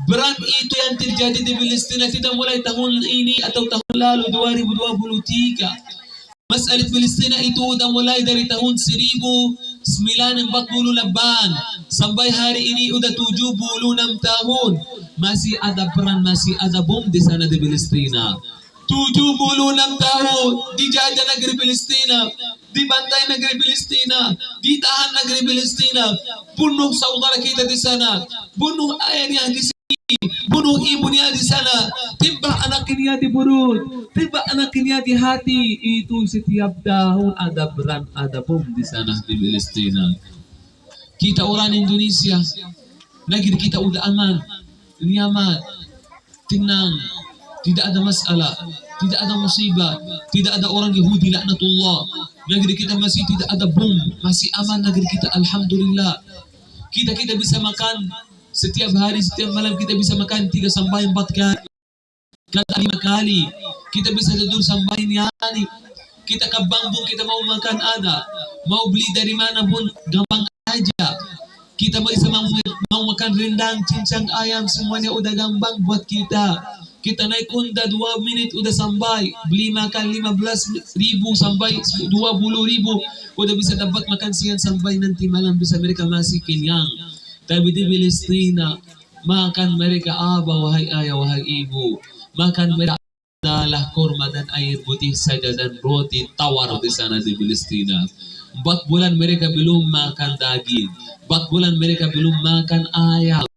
[SPEAKER 1] Perang itu yang terjadi di Palestina tidak mulai tahun ini atau tahun lalu 2023. Masalah Palestina itu sudah mulai dari tahun 1948 sampai hari ini sudah 76 tahun. Masih ada perang, masih ada bom di sana di Palestina. 76 tahun dijajah negeri Palestina, dibantai negeri Palestina, ditahan negeri Palestina, bunuh saudara kita di sana, bunuh ayahnya di sini, bunuh ibunya di sana, tiba anaknya di perut, tiba anaknya di hati. Itu setiap tahun ada perang, ada bom di sana di Palestina. Kita orang Indonesia, negeri kita udah aman, nyaman, tenang, tidak ada masalah, tidak ada musibah, tidak ada orang Yahudi laknatullah. Negeri kita masih tidak ada bom, masih aman negeri kita, alhamdulillah. Kita bisa makan setiap hari, setiap malam kita bisa makan 3 sampai 4 kali, 5 kali. Kita bisa tidur sampai nyari. Kita ke bambu, kita mau makan ada, mau beli dari mana pun gampang aja. Kita bisa mau makan rendang, cincang ayam, semuanya udah gampang buat kita. Kita naik Honda 2 menit udah sampai, beli makan 15.000 sampai 20.000, udah bisa dapat makan siang sampai nanti malam bisa mereka masih kenyang. Tapi di Palestina makan mereka apa, wahai ayah, wahai ibu? Makan mereka adalah kurma dan air putih saja dan roti tawar di sana di Palestina. 4 bulan mereka belum makan daging, 4 bulan mereka belum makan ayam,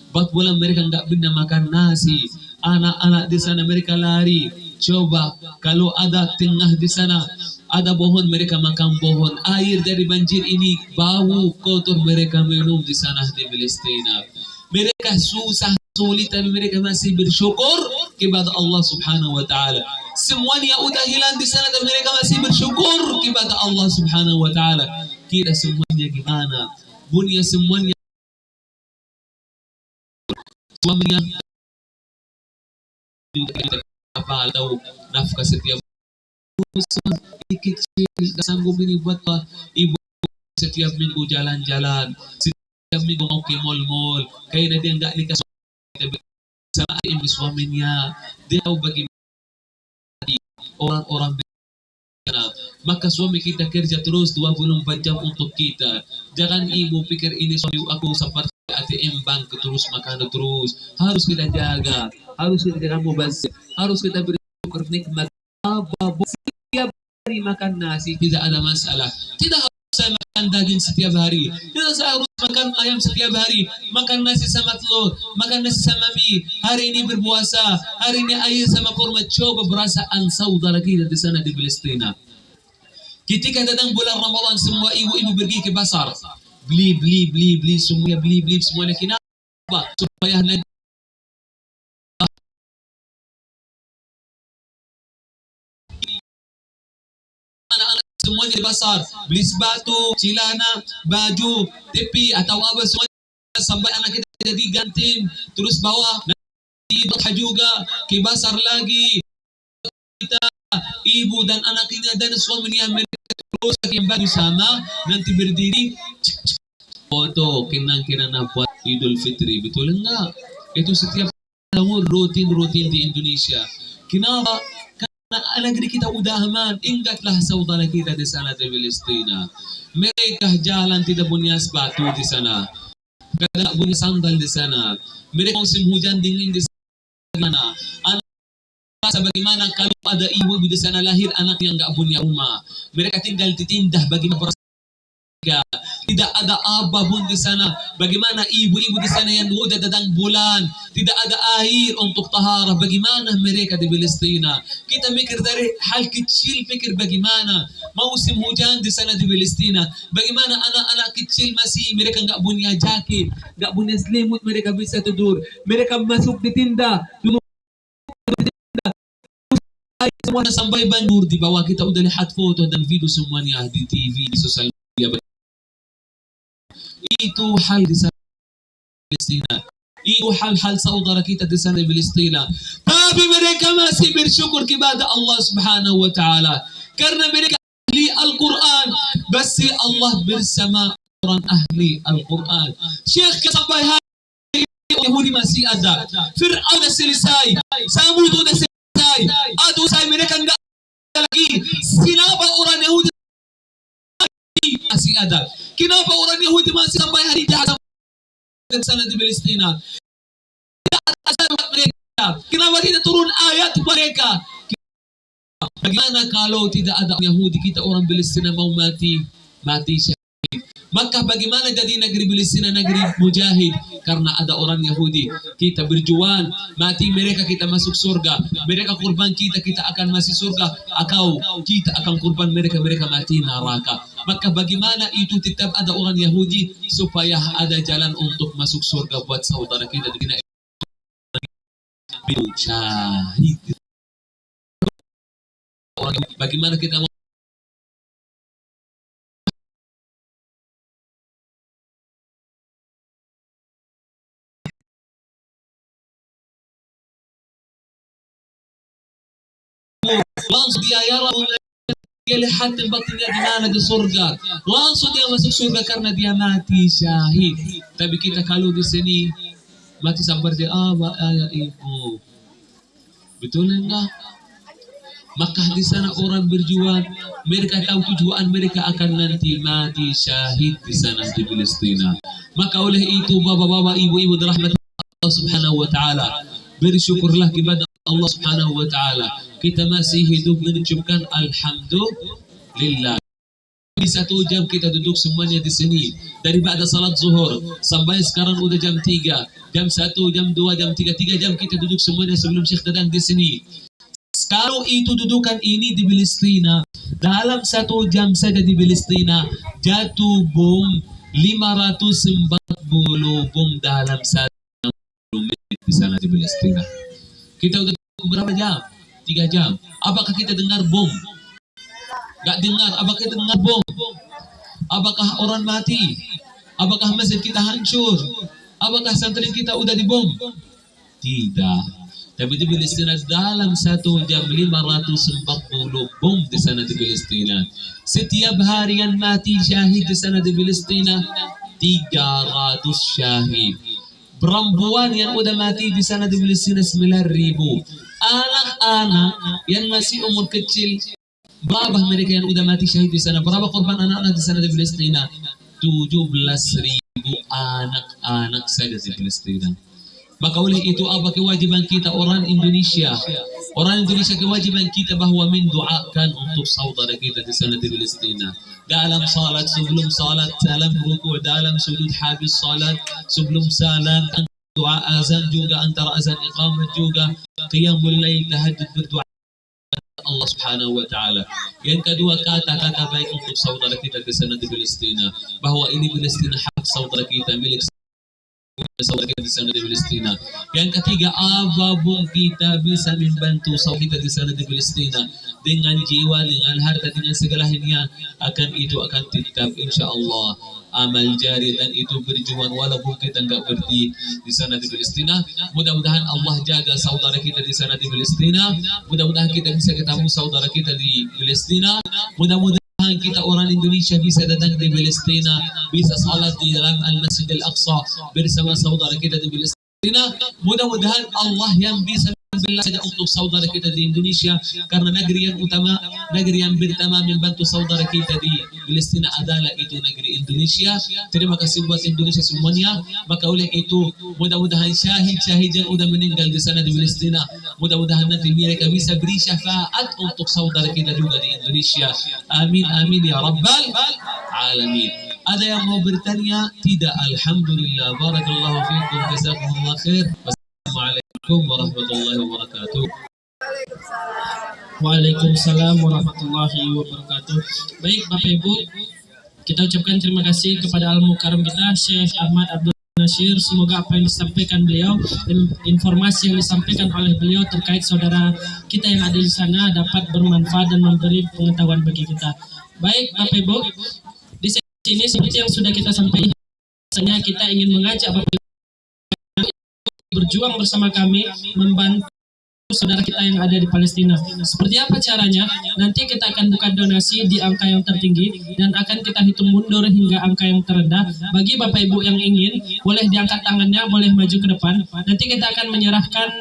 [SPEAKER 1] 4 bulan mereka nggak pernah makan nasi. Anak-anak di sana mereka lari. Coba kalau ada tengah di sana ada pohon, mereka makan pohon. Air dari banjir ini bau kotor mereka minum di sana di Palestina. Mereka susah sulit tapi mereka masih bersyukur kepada Allah Subhanahu wa taala. Semuanya udah hilang di sana tapi mereka masih bersyukur kepada Allah Subhanahu wa taala. Kita semuanya gimana? Bunya semuanya apa atau nafkah setiap kecil gak sanggup ini buat ibu setiap minggu jalan-jalan, setiap minggu mau ke mall-mall, kayaknya dia nggak nikah sama ibu suaminya, dia tahu bagaimana orang-orang maka suami kita kerja terus 24 jam untuk kita. Jangan ibu pikir ini suami aku seperti ATM bank terus makan terus. Harus kita jaga, harus kita jaga mubazir, harus kita beri syukur nikmat. Setiap hari makan nasi tidak ada masalah. Tidak harus saya makan daging setiap hari. Tidak saya harus makan ayam setiap hari. Makan nasi sama telur, makan nasi sama mie. Hari ini berpuasa, hari ini air sama kurma. Coba perasaan saudara kita di sana di Palestina. Ketika datang bulan Ramadan, semua ibu-ibu pergi ke pasar, beli semuanya, beli semuanya. Kenapa? Supaya anak-anak semuanya di pasar, beli sepatu, celana, baju, tepi atau apa semuanya sampai anak kita jadi ganti, terus bawa nanti juga ke pasar lagi. Kita ibu dan anaknya dan suaminya mereka terus yang baru sama nanti berdiri foto kinang na buat Idul Fitri. Betul enggak? Itu setiap tahun rutin di Indonesia. Kenapa? Karena negeri kita udah aman. Ingatlah saudara kita di sana di Palestina. Mereka jalan tidak punya sepatu di sana. Tidak punya sandal di sana. Mereka musim hujan dingin di sana. Anak bagaimana kalau ada ibu di sana lahir anak yang nggak punya rumah. Mereka tinggal ditindah bagaimana tidak ada apa pun di sana. Bagaimana ibu-ibu di sana yang udah datang bulan, tidak ada air untuk tahara. Bagaimana mereka di Palestina? Kita mikir dari hal kecil, pikir bagaimana musim hujan di sana di Palestina. Bagaimana anak-anak kecil masih mereka nggak punya jaket, nggak punya selimut, mereka bisa tidur. Mereka masuk di tinda, semua sampai banjir di bawah. Kita udah lihat foto dan video semuanya di TV, di sosial media. Itu hal di sana Palestina. Itu hal-hal saudara kita di sana Palestina. Tapi mereka masih bersyukur kepada Allah Subhanahu wa taala karena mereka ahli Al-Quran. Basi Allah bersama orang ahli Al-Quran. Syekh sampai hari Yahudi masih ada. Fir'aun sudah selesai. Samud sudah selesai. Aduh saya mereka enggak lagi. Kenapa orang Yahudi masih ada? Kenapa orang Yahudi masih sampai hari jahat di sana di Palestina? Tidak ada mereka. Kenapa tidak turun ayat mereka? Bagaimana kalau tidak ada Yahudi, kita orang Palestina mau mati syahid? Maka bagaimana jadi negeri Palestina negeri mujahid? Karena ada orang Yahudi. Kita berjuang, mati mereka kita masuk surga. Mereka kurban kita akan masuk surga. Atau kita akan kurban mereka mati neraka. Maka bagaimana itu tetap ada orang Yahudi supaya ada jalan untuk masuk surga buat saudara kita di negeri syahid. Bagaimana kita mau langsung dia lihat tempatnya di mana di surga, langsung dia masuk surga karena dia mati syahid. Tapi kita kalau di sini mati seperti abah ayah ibu, betul enggak? Maka di sana orang berjuang, mereka tahu tujuan mereka akan nanti mati syahid di sana di Palestina. Maka oleh itu bapak-bapak, ibu-ibu dirahmati Allah Subhanahu wa taala, bersyukurlah kepada Allah Subhanahu wa taala. Kita masih hidup mengucapkan alhamdulillah. Di 1 jam kita duduk semuanya di sini. Dari pada salat zuhur sampai sekarang udah jam 3, jam 1, jam 2, jam 3, 3 jam kita duduk semuanya sebelum Syekh datang di sini. Kalau itu dudukan ini di Palestina, dalam 1 jam saja di Palestina jatuh bom 540 bom dalam 1 menit di sana di Palestina. Kita udah berapa jam? 3 jam. Apakah kita dengar bom? Gak dengar. Apakah kita dengar bom? Apakah orang mati? Apakah masjid kita hancur? Apakah santri kita udah dibom? Tidak. Tapi di Palestina dalam 1 jam 540 bom di sana di Palestina. Setiap hari yang mati syahid di sana di Palestina 300 syahid. Perempuan yang udah mati di sana di Palestina 9.000. Anak-anak yang masih umur kecil, berapa mereka yang udah mati syahid di sana? Berapa korban anak-anak di sana di Palestina? 17.000 anak-anak saja di Palestina. Maka oleh itu apa kewajiban kita orang Indonesia? Orang Indonesia kewajiban kita bahwa mendoakan untuk saudara kita di sana di Palestina. Dalam salat, sebelum salat, dalam rukuk, dalam sujud habis salat, sebelum salam, doa azan juga, antara azan iqamah juga, qiyamul lail, tahajud, berdoa Allah Subhanahu wa taala. Yang kedua, kata-kata baik untuk saudara kita di sana di Palestina, bahwa ini Palestina hak saudara kita, milik saudara kita di sana di Palestina. Yang ketiga, apapun kita bisa membantu saudara kita di sana di Palestina dengan jiwa, dengan harta, dengan segala hanya, akan itu akan tetap insyaallah amal jari, dan itu berjuang walaupun kita enggak berdiri di sana di Palestina. Mudah-mudahan Allah jaga saudara kita di sana di Palestina. Mudah-mudahan kita bisa ketemu saudara kita di Palestina. Mudah-mudahan mudah-mudahan kita orang Indonesia bisa datang di Palestina, bisa salat di dalam Al-Masjid Al-Aqsa bersama saudara kita di Palestina. Mudah-mudahan Allah yang bisa saja untuk saudara kita di Indonesia, karena negeri yang utama, negeri yang pertama membantu saudara kita di Palestina adalah itu negeri Indonesia. Terima kasih buat Indonesia semuanya. Maka oleh itu mudah-mudahan syahid-syahid yang udah meninggal di sana di Palestina, mudah-mudahan nanti mereka bisa beri syafaat untuk saudara kita juga di Indonesia. Amin amin ya rabbal alamin. Ada yang mau bertanya? Tidak. Alhamdulillah. Barakallahu fiikum. Jazakumullah khair. Assalamualaikum warahmatullahi wabarakatuh.
[SPEAKER 2] Waalaikumsalam warahmatullahi wabarakatuh. Baik Bapak Ibu, kita ucapkan terima kasih kepada Al-Mukarram kita Syekh Ahmad Abdul Nasir. Semoga apa yang disampaikan beliau dan informasi yang disampaikan oleh beliau terkait saudara kita yang ada di sana dapat bermanfaat dan memberi pengetahuan bagi kita. Baik Bapak Ibu, di sini seperti yang sudah kita sampaikan, biasanya kita ingin mengajak Bapak Ibu berjuang bersama kami membantu saudara kita yang ada di Palestina. Seperti apa caranya? Nanti kita akan buka donasi di angka yang tertinggi dan akan kita hitung mundur hingga angka yang terendah. Bagi Bapak Ibu yang ingin, boleh diangkat tangannya, boleh maju ke depan. Nanti kita akan menyerahkan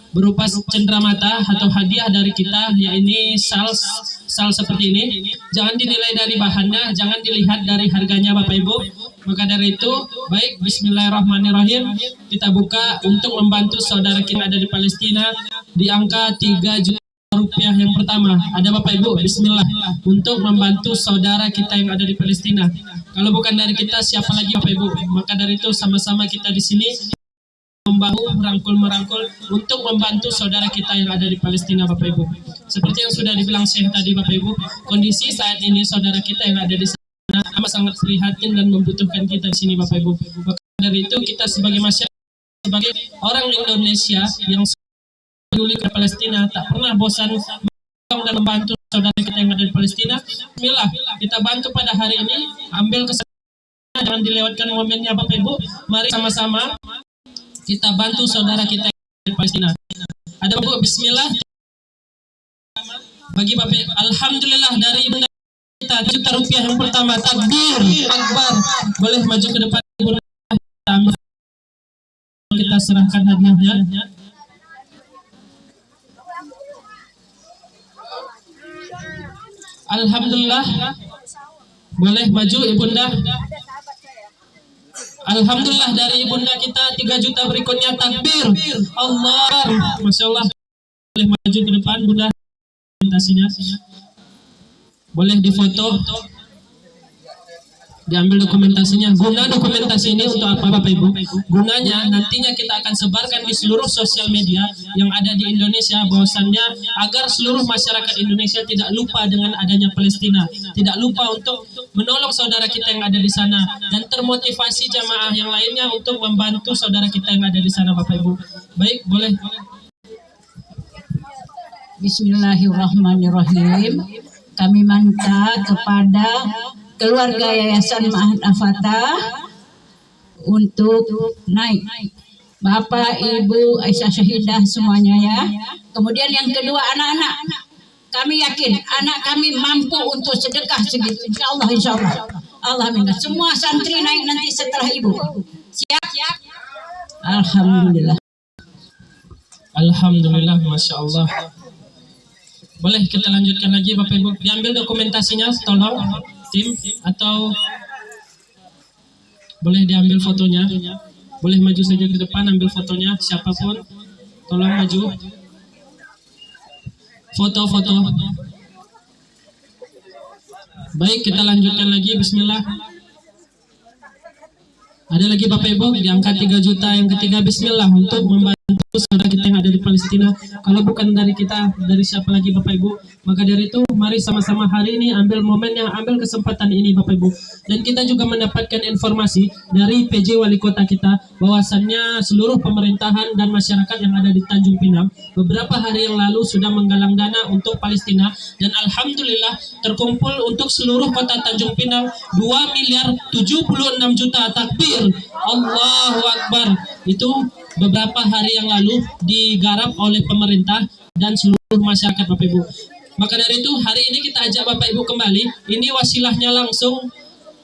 [SPEAKER 2] berupa cenderamata atau hadiah dari kita, yaitu sal seperti ini. Jangan dinilai dari bahannya, jangan dilihat dari harganya Bapak Ibu. Maka dari itu, baik, bismillahirrahmanirrahim, kita buka untuk membantu saudara kita ada di Palestina di angka 3 juta rupiah yang pertama. Ada Bapak Ibu, bismillah, untuk membantu saudara kita yang ada di Palestina. Kalau bukan dari kita, siapa lagi Bapak Ibu? Maka dari itu, sama-sama kita di sini membahu, merangkul untuk membantu saudara kita yang ada di Palestina Bapak Ibu. Seperti yang sudah dibilang Syekh tadi Bapak Ibu, kondisi saat ini saudara kita yang ada di sana amat sangat prihatin dan membutuhkan kita di sini Bapak Ibu. Maka dari itu kita sebagai masyarakat, sebagai orang Indonesia yang peduli ke Palestina, tak pernah bosan dan membantu saudara kita yang ada di Palestina. Bismillah, kita bantu pada hari ini, ambil kesempatan, jangan dilewatkan momennya Bapak Ibu. Mari sama-sama kita bantu saudara kita yang ada di Palestina. Ada Bu, bismillah. Bagi Bapak, alhamdulillah dari Ibu kita juta rupiah yang pertama, takbir akbar. Boleh maju ke depan Ibu, kita serahkan hadiahnya. Alhamdulillah, boleh maju Ibunda. Alhamdulillah dari Ibunda kita 3 juta berikutnya, takbir Allah, Masya Allah. Boleh maju ke depan Bunda, presentasinya boleh difoto, diambil dokumentasinya. Guna dokumentasi ini untuk apa Bapak Ibu? Gunanya nantinya kita akan sebarkan di seluruh sosial media yang ada di Indonesia, bahwasannya agar seluruh masyarakat Indonesia tidak lupa dengan adanya Palestina, tidak lupa untuk menolong saudara kita yang ada di sana, dan termotivasi jamaah yang lainnya untuk membantu saudara kita yang ada di sana Bapak Ibu. Baik, boleh.
[SPEAKER 3] Bismillahirrahmanirrahim. Kami minta kepada keluarga Yayasan Ma'had Al-Fatah untuk naik. Bapak, Ibu, Aisyah Syahidah semuanya ya. Kemudian yang kedua, anak-anak. Kami yakin anak kami mampu untuk sedekah segitu. Insya Allah. Allah minta. Semua santri naik nanti setelah Ibu. Siap? Alhamdulillah.
[SPEAKER 2] Alhamdulillah, Masya Allah. Boleh kita lanjutkan lagi Bapak Ibu. Diambil dokumentasinya tolong tim, atau boleh diambil fotonya. Boleh maju saja ke depan, ambil fotonya siapapun. Tolong maju. Foto. Baik, kita lanjutkan lagi. Bismillah. Ada lagi Bapak Ibu, diangkat 3 juta yang ketiga, bismillah, untuk membantu saudara kita yang ada di Palestina. Kalau bukan dari kita, dari siapa lagi Bapak Ibu? Maka dari itu, mari sama-sama hari ini ambil momennya, ambil kesempatan ini Bapak Ibu. Dan kita juga mendapatkan informasi dari PJ Wali Kota kita, bahwasannya seluruh pemerintahan dan masyarakat yang ada di Tanjung Pinang beberapa hari yang lalu sudah menggalang dana untuk Palestina, dan alhamdulillah terkumpul untuk seluruh kota Tanjung Pinang 2.076 juta. Takbir Allahu Akbar. Itu beberapa hari yang lalu digarap oleh pemerintah dan seluruh masyarakat Bapak Ibu. Maka dari itu hari ini kita ajak Bapak Ibu kembali. Ini wasilahnya langsung,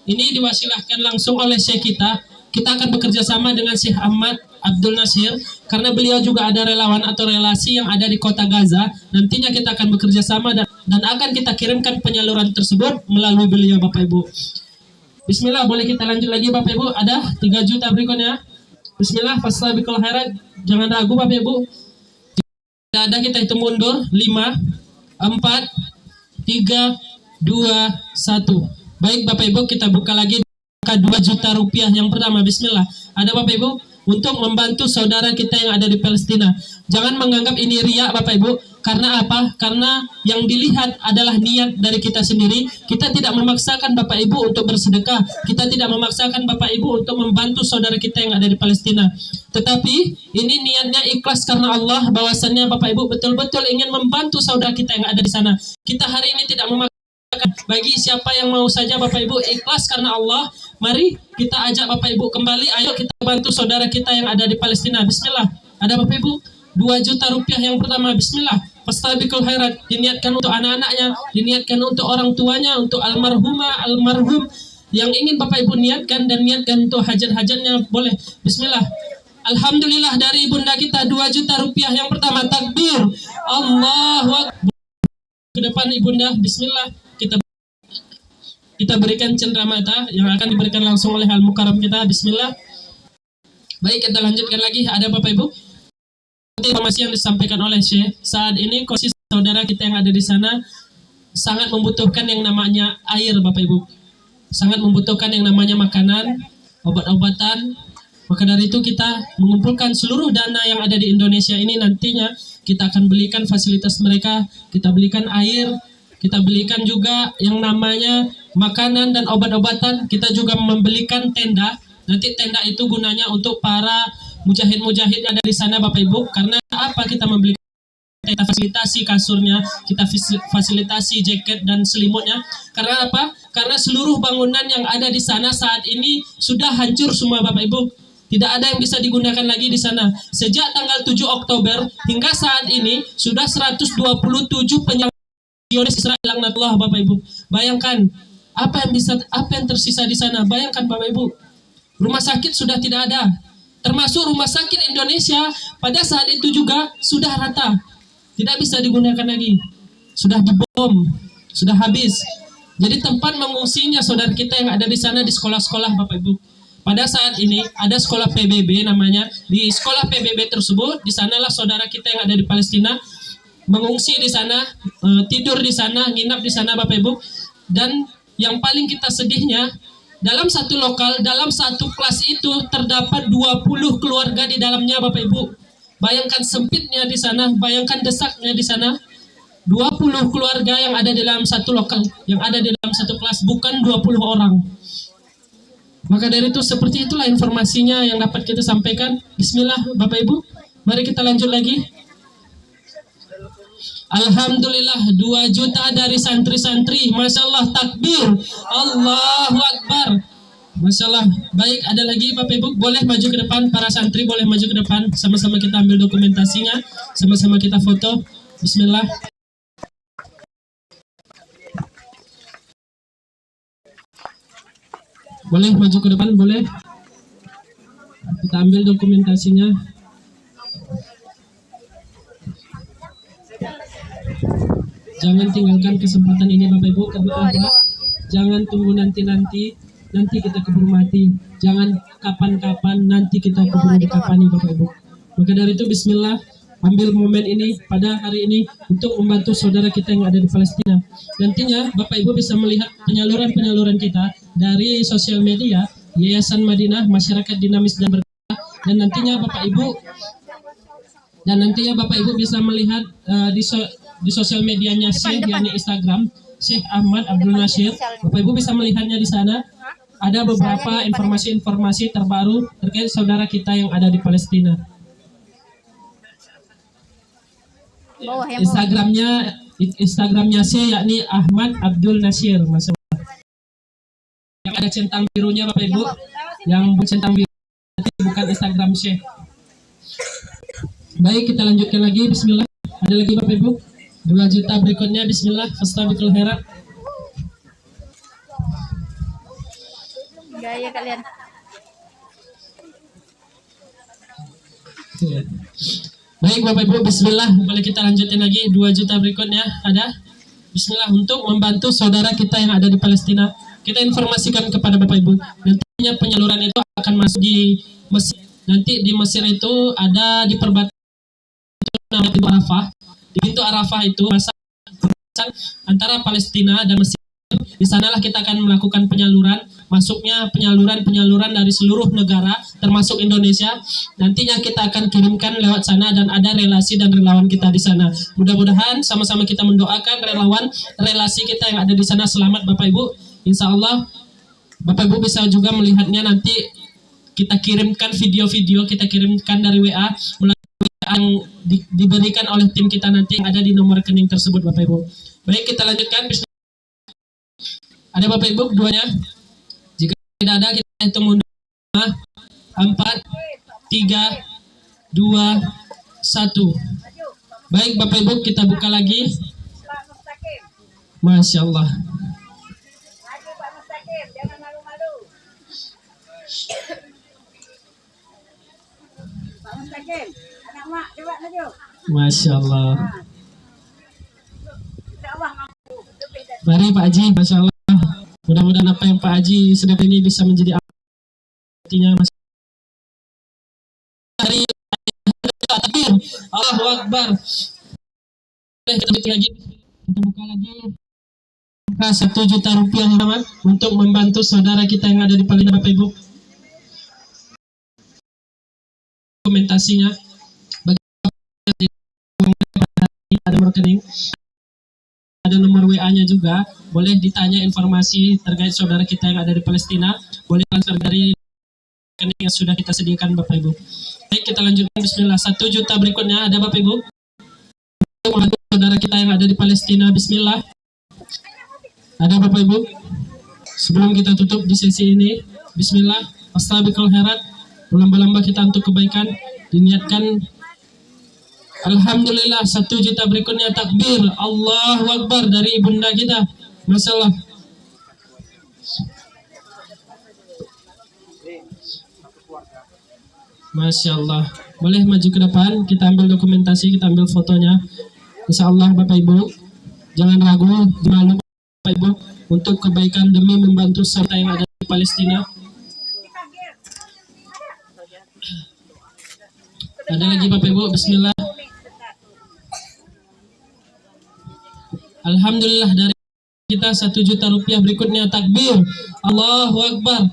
[SPEAKER 2] ini diwasilahkan langsung oleh Syekh kita. Kita akan bekerja sama dengan Syekh Ahmad Abdul Nasir karena beliau juga ada relawan atau relasi yang ada di kota Gaza. Nantinya kita akan bekerja sama dan akan kita kirimkan penyaluran tersebut melalui beliau Bapak Ibu. Bismillah, boleh kita lanjut lagi Bapak Ibu. Ada 3 juta berikutnya. Bismillah, fastabiqul khairat. Jangan ragu Bapak Ibu. Tidak ada, kita hitung mundur. 5, 4, 3, 2, 1. Baik Bapak Ibu, kita buka lagi 2 juta rupiah yang pertama. Bismillah. Ada Bapak Ibu, untuk membantu saudara kita yang ada di Palestina. Jangan menganggap ini riak Bapak Ibu. Karena apa? Karena yang dilihat adalah niat dari kita sendiri. Kita tidak memaksakan Bapak Ibu untuk bersedekah. Kita tidak memaksakan Bapak Ibu untuk membantu saudara kita yang ada di Palestina. Tetapi ini niatnya ikhlas karena Allah, bahwasannya Bapak Ibu betul-betul ingin membantu saudara kita yang ada di sana. Kita hari ini tidak memaksakan. Bagi siapa yang mau saja Bapak Ibu ikhlas karena Allah, mari kita ajak Bapak Ibu kembali. Ayo kita bantu saudara kita yang ada di Palestina. Bismillah. Ada Bapak Ibu 2 juta rupiah yang pertama. Bismillah. Fastabiqul khairat. Diniatkan untuk anak-anaknya, diniatkan untuk orang tuanya, untuk almarhumah, almarhum yang ingin Bapak Ibu niatkan, dan niatkan untuk hajat-hajatnya. Boleh. Bismillah. Alhamdulillah, dari bunda kita 2 juta rupiah yang pertama. Takbir. Allahu Akbar. Ke depan ibunda. Bismillah. Kita berikan cenderamata yang akan diberikan langsung oleh Al-Mukarram kita. Bismillah. Baik, kita lanjutkan lagi. Ada Bapak Ibu informasi yang disampaikan oleh Syekh. Saat ini kondisi saudara kita yang ada di sana sangat membutuhkan yang namanya air Bapak Ibu. Sangat membutuhkan yang namanya makanan, obat-obatan. Maka dari itu kita mengumpulkan seluruh dana yang ada di Indonesia ini. Nantinya kita akan belikan fasilitas mereka. Kita belikan air, kita belikan juga yang namanya makanan dan obat-obatan. Kita juga membelikan tenda. Nanti tenda itu gunanya untuk para mujahid-mujahid yang ada di sana Bapak Ibu. Karena apa kita membeli tenda, fasilitasi kasurnya, kita fasilitasi jaket dan selimutnya. Karena apa? Karena seluruh bangunan yang ada di sana saat ini sudah hancur semua Bapak Ibu. Tidak ada yang bisa digunakan lagi di sana. Sejak tanggal 7 Oktober hingga saat ini sudah 127 penyakit Israel laknatullah Bapak Ibu. Bayangkan apa yang tersisa di sana. Bayangkan Bapak Ibu, rumah sakit sudah tidak ada. Termasuk rumah sakit Indonesia pada saat itu juga sudah rata, tidak bisa digunakan lagi, sudah dibom, sudah habis. Jadi tempat mengungsinya saudara kita yang ada di sana di sekolah-sekolah Bapak Ibu. Pada saat ini ada sekolah PBB namanya. Di sekolah PBB tersebut, di sanalah saudara kita yang ada di Palestina mengungsi di sana, tidur di sana, nginap di sana Bapak Ibu. Dan yang paling kita sedihnya, dalam satu lokal, dalam satu kelas itu terdapat 20 keluarga di dalamnya Bapak Ibu. Bayangkan sempitnya di sana, bayangkan desaknya di sana. 20 keluarga yang ada di dalam satu lokal, yang ada di dalam satu kelas, bukan 20 orang. Maka dari itu seperti itulah informasinya yang dapat kita sampaikan. Bismillah Bapak Ibu, mari kita lanjut lagi. Alhamdulillah 2 juta dari santri-santri. Masya Allah, takbir, Allahu Akbar. Masya Allah. Baik, ada lagi Bapak Ibu, boleh maju ke depan. Para santri boleh maju ke depan. Sama-sama kita ambil dokumentasinya, sama-sama kita foto. Bismillah. Boleh maju ke depan, boleh. Kita ambil dokumentasinya. Jangan tinggalkan kesempatan ini Bapak Ibu. Karena apa? Jangan tunggu nanti kita keburu mati. Jangan kapan-kapan, nanti kita keburu dikapani Bapak Ibu. Maka dari itu bismillah, ambil momen ini pada hari ini untuk membantu saudara kita yang ada di Palestina. Nantinya Bapak Ibu bisa melihat penyaluran-penyaluran kita dari sosial media Yayasan Madinah Masyarakat Dinamis dan Berkah. Dan nantinya Bapak Ibu bisa melihat di sosial medianya Syekh, yakni Instagram Syekh Ahmad Abdul Nasir. Bapak Ibu bisa melihatnya di sana. Ada beberapa informasi-informasi terbaru terkait saudara kita yang ada di Palestina. Instagramnya Syekh, yakni Ahmad Abdul Nasir. Masya Allah. Yang ada centang birunya Bapak Ibu, yang centang biru bukan Instagram Syekh. Baik, kita lanjutkan lagi. Bismillah. Ada lagi Bapak Ibu? 2 juta berikutnya, bismillah, fastabiqul khairat.
[SPEAKER 3] Gaya kalian.
[SPEAKER 2] Baik Bapak Ibu, bismillah, boleh kita lanjutin lagi. 2 juta berikutnya ada. Bismillah, untuk membantu saudara kita yang ada di Palestina. Kita informasikan kepada Bapak Ibu, nantinya penyaluran itu akan masuk di Mesir. Nanti di Mesir itu ada di perbatasan namanya pintu Arafah. Di pintu Arafah itu antara Palestina dan Mesir. Di sanalah kita akan melakukan penyaluran, masuknya penyaluran dari seluruh negara termasuk Indonesia. Nantinya kita akan kirimkan lewat sana dan ada relasi dan relawan kita di sana. Mudah-mudahan sama-sama kita mendoakan relawan relasi kita yang ada di sana selamat Bapak Ibu. Insya Allah Bapak Ibu bisa juga melihatnya, nanti kita kirimkan video-video, kita kirimkan dari WA melalui yang diberikan oleh tim kita nanti yang ada di nomor rekening tersebut Bapak Ibu. Baik, kita lanjutkan. Ada Bapak Ibu keduanya? Jika tidak ada, kita hitung mundur. 4, 3, 2, 1. Baik Bapak Ibu, kita buka lagi. Masya Allah. Masya Allah. Mari Pak Haji, Masya Allah. Mudah-mudahan apa yang Pak Haji sedang ini bisa menjadi artinya. Hari takbir, Allahu Akbar. Kita bikin lagi, kita buka lagi. 1 juta rupiah untuk membantu saudara kita yang ada di Palestina Bapak Ibu. Dokumentasinya ada nomor rekening, ada nomor WA-nya juga. Boleh ditanya informasi terkait saudara kita yang ada di Palestina, boleh transfer dari rekening yang sudah kita sediakan Bapak Ibu. Baik, kita lanjutkan. Bismillah. 1 juta berikutnya ada Bapak Ibu untuk membantu saudara kita yang ada di Palestina. Bismillah. Ada Bapak Ibu. Sebelum kita tutup di sesi ini, bismillah, fastabiqul khairat. Berlomba-lomba kita untuk kebaikan, diniatkan. Alhamdulillah, 1 juta berikutnya takbir, Allahu Akbar dari ibunda kita. Masya Allah. Masya Allah. Boleh maju ke depan, kita ambil dokumentasi, kita ambil fotonya. Insya Allah Bapak Ibu, jangan ragu, jangan lupa Bapak Ibu, untuk kebaikan demi membantu saudara yang ada di Palestina. Ada lagi Bapak Ibu, bismillah. Alhamdulillah, dari kita 1 juta rupiah berikutnya takbir, Allahu Akbar.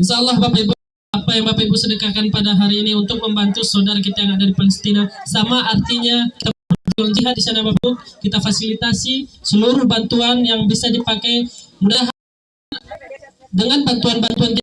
[SPEAKER 2] Insya Allah Bapak Ibu, apa yang Bapak Ibu sedekahkan pada hari ini untuk membantu saudara kita yang ada di Palestina, sama artinya kita berjuang jihad di sana Bapak Ibu. Kita fasilitasi seluruh bantuan yang bisa dipakai. Mudah dengan bantuan-bantuan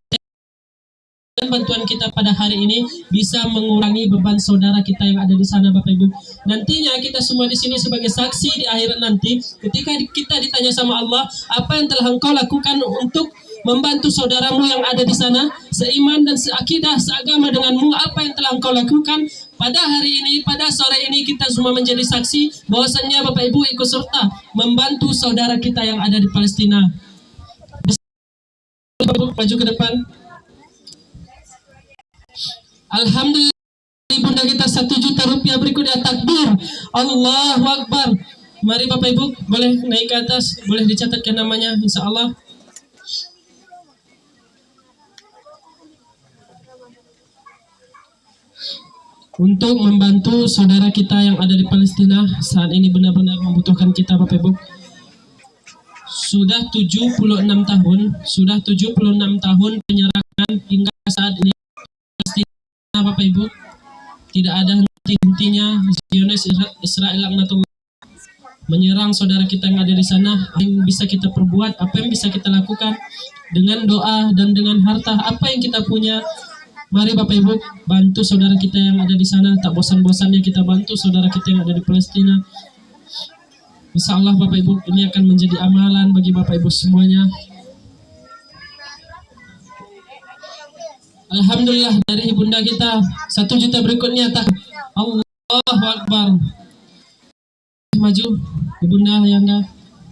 [SPEAKER 2] kita pada hari ini bisa mengurangi beban saudara kita yang ada di sana Bapak Ibu. Nantinya kita semua di sini sebagai saksi di akhirat nanti, ketika kita ditanya sama Allah, apa yang telah engkau lakukan untuk membantu saudaramu yang ada di sana, seiman dan seakidah, seagama denganmu, apa yang telah engkau lakukan pada hari ini, pada sore ini kita semua menjadi saksi bahwasannya Bapak Ibu ikut serta membantu saudara kita yang ada di Palestina. Maju ke depan. Alhamdulillah, ibunda kita 1 juta rupiah berikutnya takbir, Allahu Akbar. Mari Bapak Ibu, boleh naik ke atas, boleh dicatatkan namanya, insya Allah. Untuk membantu saudara kita yang ada di Palestina saat ini benar-benar membutuhkan kita Bapak Ibu. Sudah 76 tahun penyerangan hingga saat ini Bapak Ibu, tidak ada henti-hentinya Zionis Israel laknatullah menyerang saudara kita yang ada di sana. Apa yang bisa kita perbuat, apa yang bisa kita lakukan dengan doa dan dengan harta apa yang kita punya. Mari Bapak Ibu, bantu saudara kita yang ada di sana. Tak bosan-bosannya kita bantu saudara kita yang ada di Palestina. Insya Allah Bapak Ibu, ini akan menjadi amalan bagi Bapak Ibu semuanya. Alhamdulillah, dari ibunda kita 1 juta berikutnya tak. Allahu Akbar. maju ibunda ayahanda,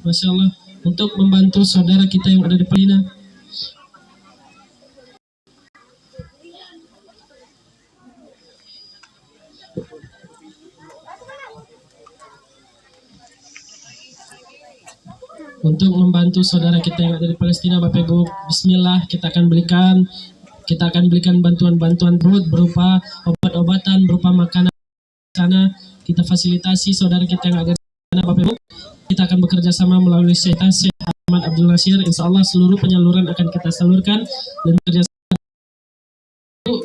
[SPEAKER 2] masya Allah, untuk membantu saudara kita yang ada di Palestina. Untuk membantu saudara kita yang ada di Palestina, Bapak Ibu, Bismillah, kita akan belikan bantuan-bantuan berupa obat-obatan, berupa makanan sana. Kita fasilitasi saudara kita yang ada di sana, Bapak Ibu. Kita akan bekerja sama melalui Syekh Ahmad Abdul Nasir. Insya Allah seluruh penyaluran akan kita salurkan dan bekerja sama.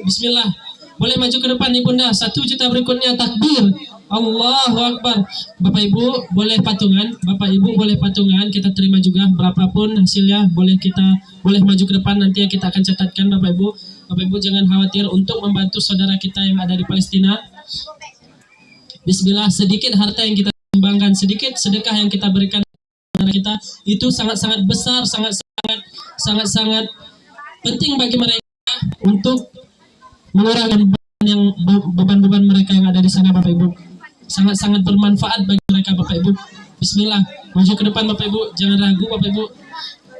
[SPEAKER 2] Bismillah, boleh maju ke depan ibunda. 1 juta berikutnya, takbir, Allahu Akbar. Bapak Ibu boleh patungan, Bapak Ibu boleh patungan, kita terima juga berapapun hasilnya, boleh maju ke depan, nanti kita akan catatkan Bapak Ibu. Bapak Ibu jangan khawatir untuk membantu saudara kita yang ada di Palestina. Bismillah, sedikit harta yang kita sumbangkan, sedikit sedekah yang kita berikan kepada kita, itu sangat-sangat besar, sangat-sangat penting bagi mereka untuk mengurangi beban-beban mereka yang ada di sana, Bapak Ibu. Sangat-sangat bermanfaat bagi mereka, Bapak Ibu. Bismillah, maju ke depan Bapak Ibu, jangan ragu Bapak Ibu.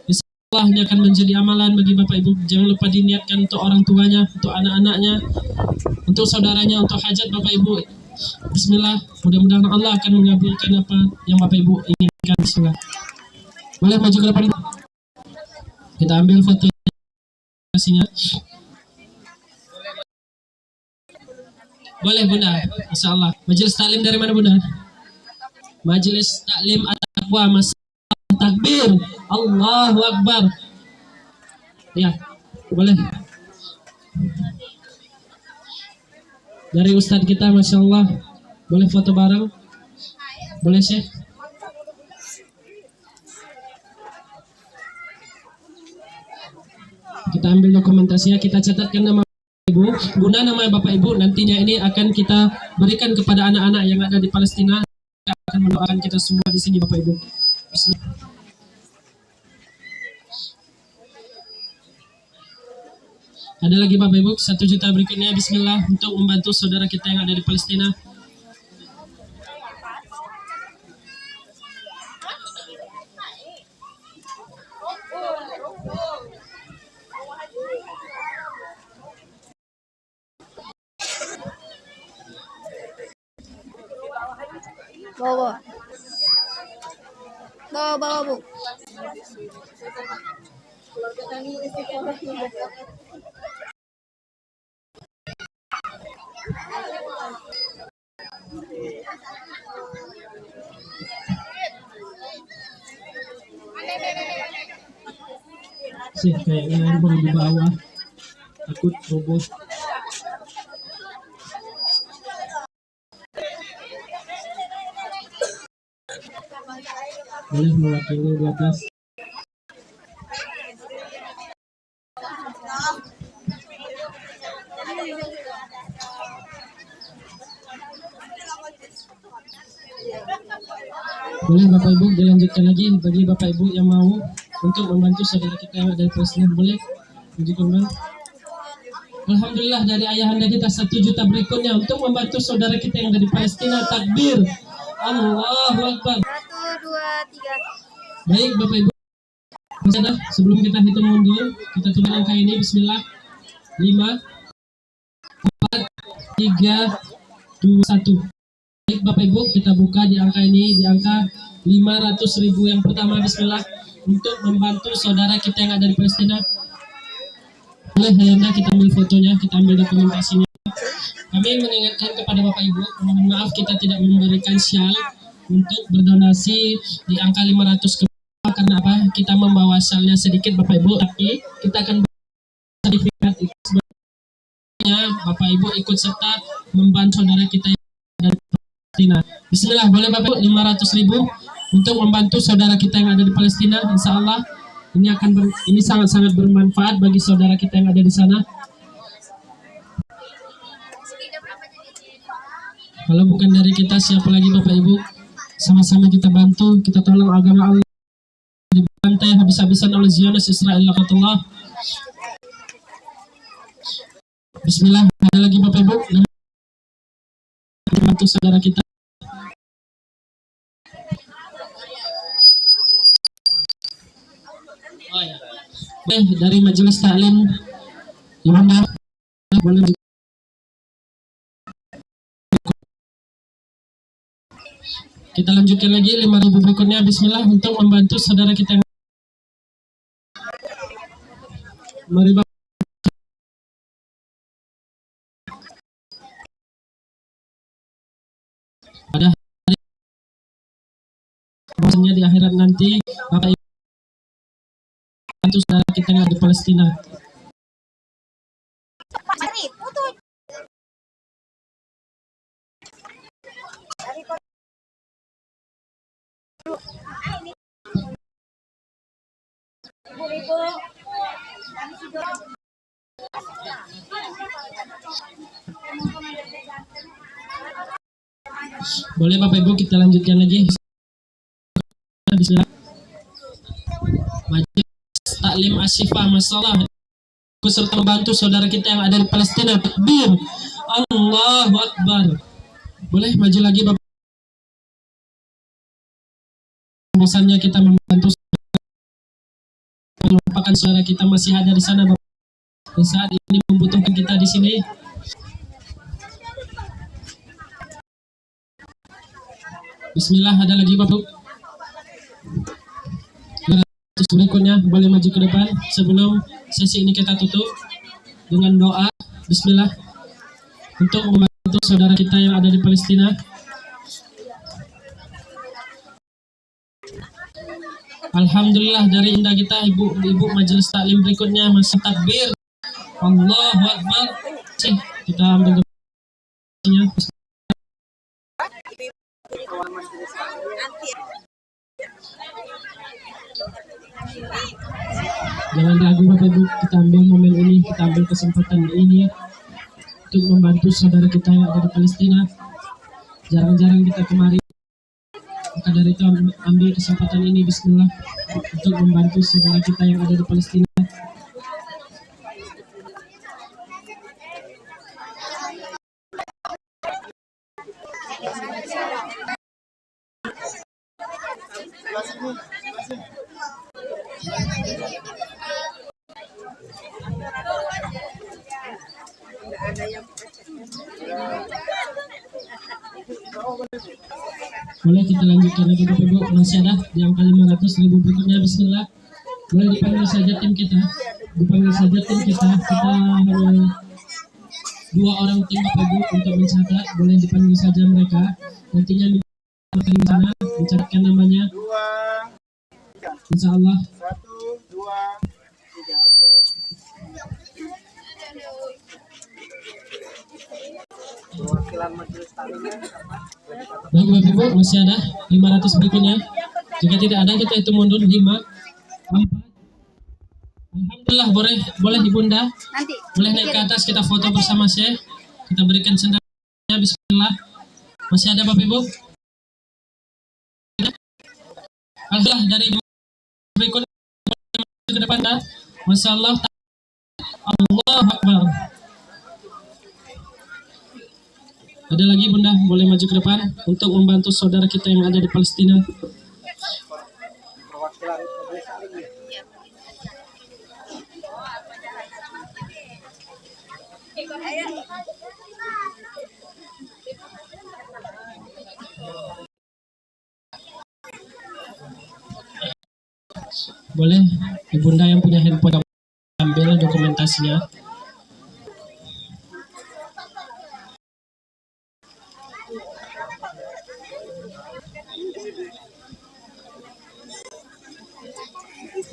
[SPEAKER 2] Insyaallah ini akan menjadi amalan bagi Bapak Ibu. Jangan lupa diniatkan untuk orang tuanya, untuk anak-anaknya, untuk saudaranya, untuk hajat Bapak Ibu. Bismillah, mudah-mudahan Allah akan mengabulkan apa yang Bapak Ibu inginkan. Bismillah. Boleh maju ke depan. Kita ambil fotonya. Boleh Bunda, Masya Allah. Majelis taklim dari mana Bunda? Majelis taklim at-taqwa, takbir, Allahu Akbar. Ya, boleh. Dari Ustadz kita, Masya Allah. Boleh foto bareng? Boleh Syekh? Kita ambil dokumentasinya, kita catatkan nama Ibu, guna nama Bapak Ibu, nantinya ini akan kita berikan kepada anak-anak yang ada di Palestina. Kita akan mendoakan kita semua di sini Bapak Ibu. Bismillah. Ada lagi Bapak Ibu, 1 juta berikutnya, Bismillah, untuk membantu saudara kita yang ada di Palestina.
[SPEAKER 4] Bawa Bu.
[SPEAKER 2] Sih, kayaknya handphone di bawah, takut roboh. Boleh mewakili di atas. Boleh Bapak Ibu dilanjutkan lagi bagi Bapak Ibu yang mau untuk membantu saudara kita yang ada di Palestina, boleh lanjutkan Bang. Alhamdulillah, dari ayahanda kita 1 juta berikutnya untuk membantu saudara kita yang ada di Palestina. Takbir, Allahu Akbar.
[SPEAKER 4] 1, 2, 3.
[SPEAKER 2] Baik Bapak Ibu, sebelum kita hitung mundur, kita tulis angka ini. Bismillah. 5, 4, 3, 2, 1. Baik Bapak Ibu, kita buka di angka ini, di angka 500.000 yang pertama. Bismillah, untuk membantu saudara kita yang ada di Palestina. Boleh ayahanda, kita ambil fotonya, kita ambil dokumentasinya. Kami mengingatkan kepada Bapak Ibu, mohon maaf kita tidak memberikan syal untuk berdonasi di angka 500 ke bawah. Karena apa? Kita membawa syalnya sedikit Bapak Ibu, tapi kita akan sertifikat itu sebenarnya Bapak Ibu ikut serta membantu saudara kita yang ada di Palestina. Bismillah, boleh Bapak Ibu 500.000 untuk membantu saudara kita yang ada di Palestina. Insya Allah ini sangat-sangat bermanfaat bagi saudara kita yang ada di sana. Kalau bukan dari kita, siapa lagi Bapak Ibu? Sama-sama kita bantu, kita tolong agama Allah dibantai habis-habisan oleh Zionis Israel. Bismillah, ada lagi Bapak Ibu bantu saudara kita. Dari Majelis Taklim Ibunda boleh kita lanjutkan lagi 5.000 berikutnya. Bismillah untuk membantu saudara kita yang mari pada hari bahwasanya di akhirat nanti Bapak Ibu bantu saudara kita yang ada di Palestina. Boleh Bapak Ibu kita lanjutkan lagi. Bismillah. Majelis Taklim Asy-Syifa masalah serta membantu saudara kita yang ada di Palestina. Takbir, Allahu Akbar. Boleh maju lagi Bapak. Bosannya kita membantu melupakan saudara kita masih ada di sana Bapak. Dan saat ini membutuhkan kita di sini. Bismillah, ada lagi Bapak. Berikutnya boleh maju ke depan sebelum sesi ini kita tutup dengan doa. Bismillah untuk membantu saudara kita yang ada di Palestina. Alhamdulillah dari indah kita ibu-ibu majelis taklim berikutnya masih takbir Allahu Akbar. Kita ambil gambarnya. Jangan ragu Bapak Ibu, kita ambil momen ini, kita ambil kesempatan ini untuk membantu saudara kita yang ada di Palestina. Jarang-jarang kita kemari, maka dari itu ambil kesempatan ini Bismillah untuk membantu saudara kita yang ada di Palestina. Boleh kita lanjutkan lagi Bapak Ibu, masih ada di angka 500.000 berikutnya. Bismillah. Boleh dipanggil saja tim kita. Kita hanya 2 orang tim Bapak Ibu untuk mencatat. Boleh dipanggil saja mereka. Nantinya di sana mencatatkan namanya. Insya Allah.
[SPEAKER 5] 1, 2, 3. Oke. Perwakilan majelis taklimnya
[SPEAKER 2] Baik Bapak Ibu, masih ada 500 berikutnya. Jika tidak ada kita hitung mundur 5, 4. Alhamdulillah, boleh Ibunda. Boleh naik ke atas kita foto bersama Syekh. Kita berikan sendalnya. Bismillah. Masih ada Bapak Ibu? Alhamdulillah dari berikutnya ke depan dah. Masya Allah. Allahu Akbar. Ada lagi Bunda, boleh maju ke depan untuk membantu saudara kita yang ada di Palestina.
[SPEAKER 5] perwakilan majelis taklimnya.
[SPEAKER 2] Boleh Ibunda yang punya handphone ambil dokumentasinya.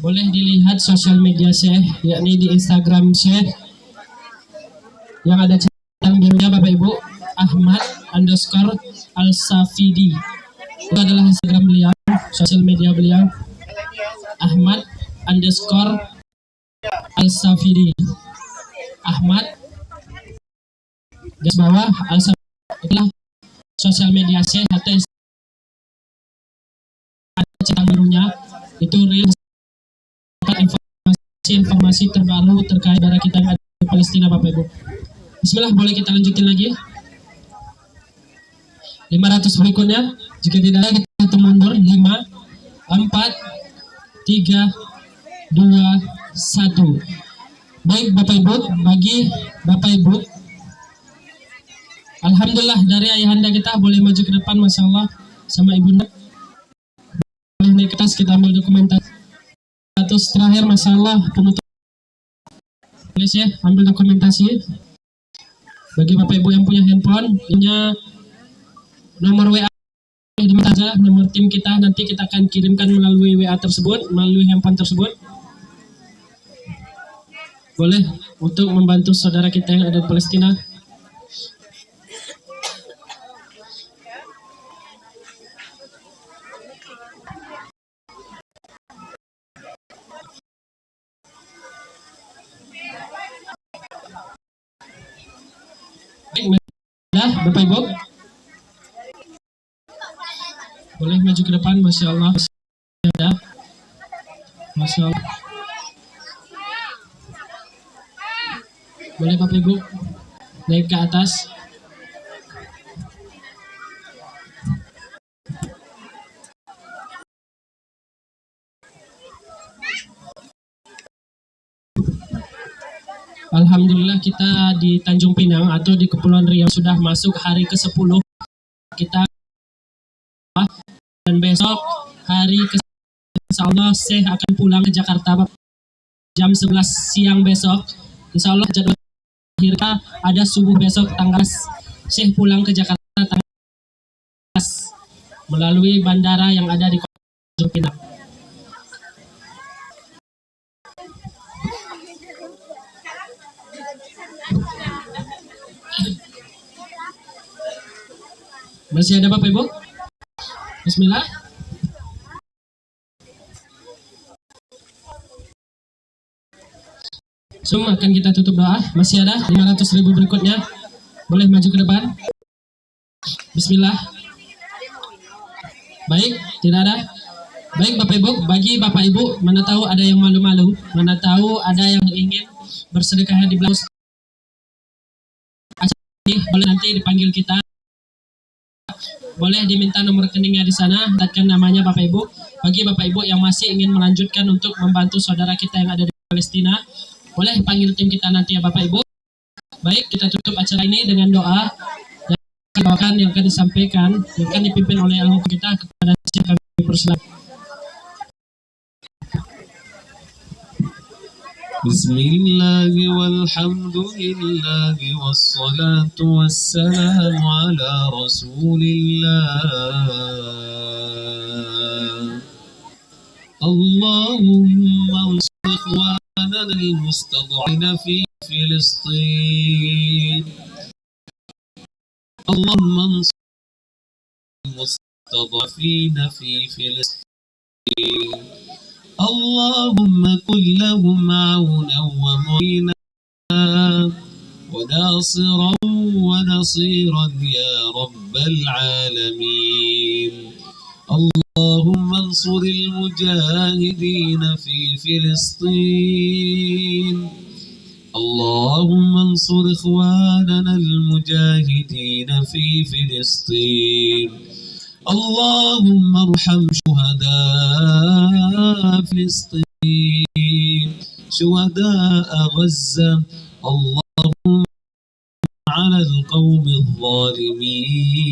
[SPEAKER 2] Boleh dilihat sosial media Syekh, yakni di Instagram Syekh yang ada centang birunya Bapak Ibu, Ahmad_Al-Safidi. Itu adalah Instagram beliau, sosial media beliau, Ahmad_Al-Safidi. Ahmad garis bawah Al-Safidi, itulah sosial media Syekh atau ada centang birunya. Itu real informasi terbaru terkait darah kita yang ada di Palestina Bapak Ibu. Bismillah, boleh kita lanjutin lagi 500 berikutnya. Jika tidak ada kita hitung mundur 5, 4, 3, 1. Baik Bapak Ibu, bagi Bapak Ibu, alhamdulillah dari ayahanda kita boleh maju ke depan, Masya Allah, sama ibunda. Boleh naik ke atas, kita ambil dokumentasi. Status terakhir, Masya Allah, penutup. Boleh ya, ambil dokumentasi. Bagi Bapak Ibu yang punya handphone, punya nomor WA diminta aja, nomor tim kita, nanti kita akan kirimkan melalui WA tersebut, melalui handphone tersebut. Boleh untuk membantu saudara kita yang ada di Palestina. Baik, Bapak Ibu, boleh maju ke depan, Masya Allah. Masya Allah. Boleh Bapak Ibu naik ke atas. Alhamdulillah kita di Tanjung Pinang atau di Kepulauan Riau sudah masuk hari ke-10 kita, dan besok hari insya Allah Syekh akan pulang ke Jakarta jam 11 siang besok. Insya Allah jadwal akhirnya ada subuh besok tanggal Syekh pulang ke Jakarta tanggal melalui bandara yang ada di Tanjung Pinang. Masih ada Bapak Ibu? Bismillah. Semua akan kita tutup doa. Masih ada 500.000 berikutnya. Boleh maju ke depan. Bismillah. Baik, tidak ada. Baik Bapak Ibu, bagi Bapak Ibu, mana tahu ada yang malu-malu, mana tahu ada yang ingin bersedekah di belakang, boleh nanti dipanggil kita. Boleh diminta nomor rekeningnya di sana, datangkan namanya Bapak Ibu. Bagi Bapak Ibu yang masih ingin melanjutkan untuk membantu saudara kita yang ada di Palestina, boleh panggil tim kita nanti ya Bapak Ibu. Baik, kita tutup acara ini dengan doa dan doakan yang akan disampaikan, yang akan dipimpin oleh almarhum kita kepada kami persilakan.
[SPEAKER 1] Bismillah walhamdulillah wassalatu wassalamu ala rasulillah. Allahumma ansur ikhwanana al-mustad'afina fi Filistin. Allahumma ansur al-mustad'afina fi Filistin. اللهم كن لهم عونا ومعينا وناصرا ونصيرا يا رب العالمين. اللهم انصر المجاهدين في فلسطين. اللهم انصر إخواننا المجاهدين في فلسطين. اللهم ارحم شهداء فلسطين، شهداء غزة. اللهم على القوم الظالمين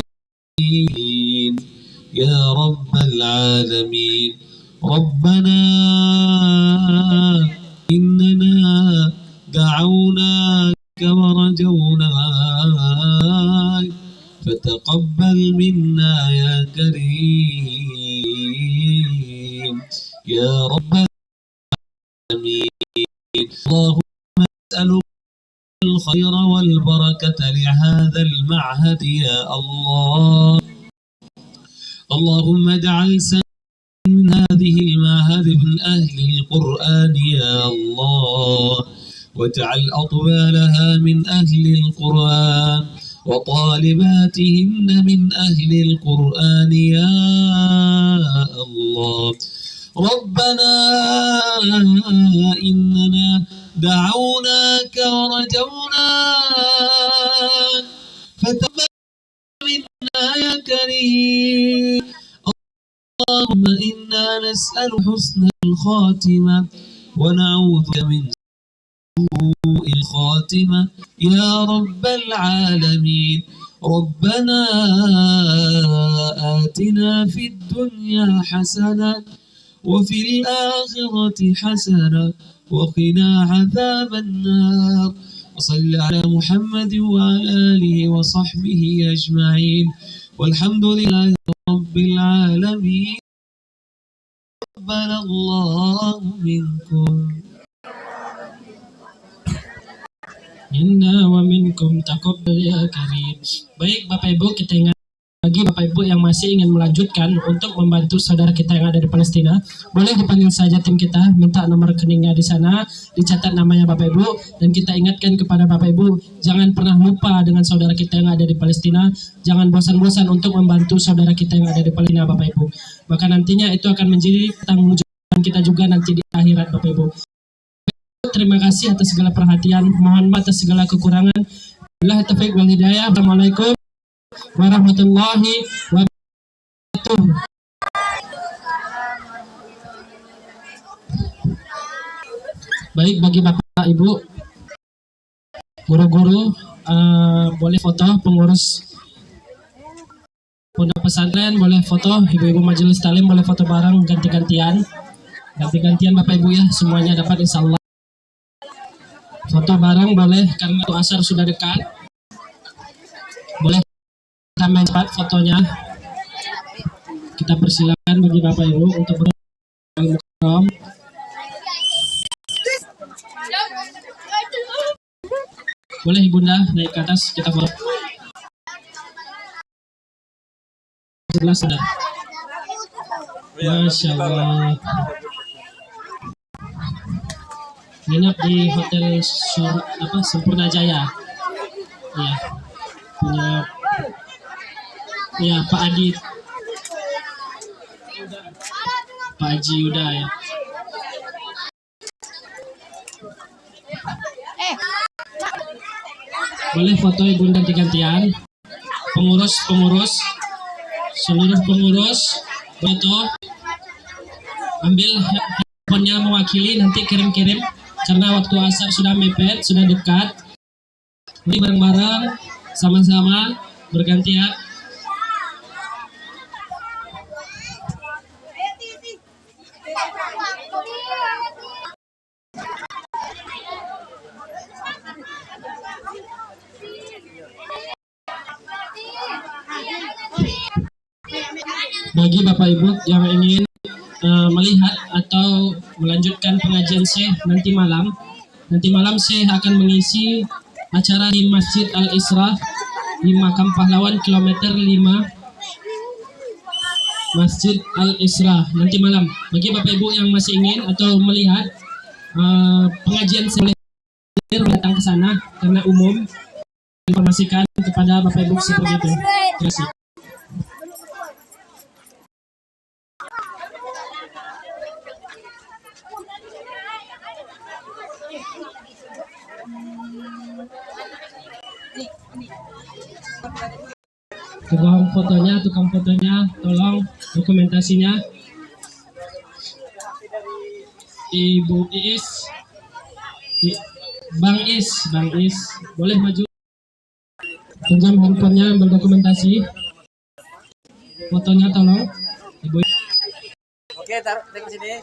[SPEAKER 1] يا رب العالمين. ربنا إننا دعوناك ورجوناك فتقبل منا يا كريم يا رب العالمين. اللهم نسألك الخير والبركة لهذا المعهد يا الله. اللهم اجعل من هذه المعهد من أهل القرآن يا الله، واجعل أطفالها من أهل القرآن وطالباتهن من أهل القرآن يا الله. ربنا إننا دعوناك ورجوناك فتقبل منا يا كريم. اللهم إنا نسأل حسن الخاتمة ونعوذ بك من سوء الخاتمة يا رب العالمين. ربنا آتنا في الدنيا حسنة وفي الآخرة حسنة وقنا عذاب النار. وصل على محمد وعلى آله وصحبه أجمعين والحمد لله رب العالمين. تقبل الله منكم
[SPEAKER 2] Minna wa minkum taqabbal ya karim. Baik Bapak Ibu, kita ingat bagi Bapak Ibu yang masih ingin melanjutkan untuk membantu saudara kita yang ada di Palestina, boleh dipanggil saja tim kita, minta nomor rekeningnya di sana, dicatat namanya Bapak Ibu, dan kita ingatkan kepada Bapak Ibu, jangan pernah lupa dengan saudara kita yang ada di Palestina, jangan bosan-bosan untuk membantu saudara kita yang ada di Palestina Bapak Ibu. Maka nantinya itu akan menjadi tanggung jawab kita juga nanti di akhirat Bapak Ibu. Terima kasih atas segala perhatian, mohon maaf atas segala kekurangan. Billahi taufiq wal hidayah. Assalamualaikum warahmatullahi wabarakatuh. Baik, bagi Bapak Ibu guru-guru, boleh foto pengurus pondok pesantren, boleh foto ibu-ibu majelis talim, boleh foto bareng ganti-gantian Bapak Ibu ya, semuanya dapat insya Allah. Foto bareng boleh karena waktu asar sudah dekat. Boleh kita main cepat fotonya. Kita persilakan bagi Bapak Ibu untuk berfoto. Boleh Ibunda naik ke atas, kita foto. Jelas sudah. Masya Allah. Nginap di hotel Sempurna Jaya. Ya, punya ya Pak Adit, Pak Haji Yuda ya. Boleh foto Ibunda ganti-gantian. Pengurus, seluruh pengurus foto. Ambil handphonenya mewakili, nanti kirim-kirim. Karena waktu asar sudah mepet, sudah dekat. Ini bareng-bareng, sama-sama, bergantian. Bagi Bapak Ibu yang ingin melihat atau melanjutkan pengajian Syekh nanti malam Syekh akan mengisi acara di Masjid Al-Isra di Makam Pahlawan kilometer 5 Masjid Al-Isra nanti malam. Bagi Bapak Ibu yang masih ingin atau melihat pengajian Syekh, datang ke sana karena umum, informasikan kepada Bapak Ibu seperti itu. Terima kasih. Tukang fotonya, tolong dokumentasinya. Ibu Iis, Bang Is, boleh maju. Pinjam handphonenya berdokumentasi. Fotonya tolong, Ibu.
[SPEAKER 5] Oke, taruh tengok sini.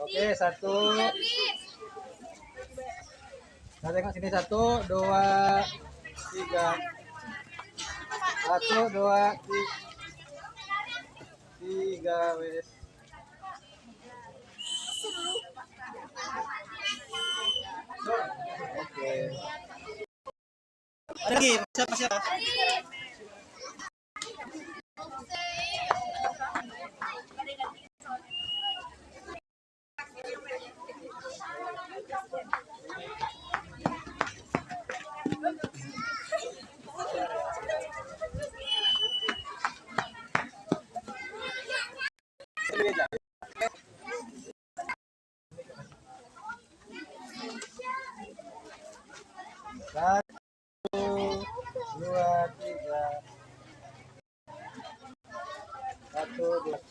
[SPEAKER 5] Oke, satu. Nah, tengok sini 1, 2, 3. 1, 2, 3, wes. Oke. Lagi, siapa? Satu, dua, tiga. satu dua tiga.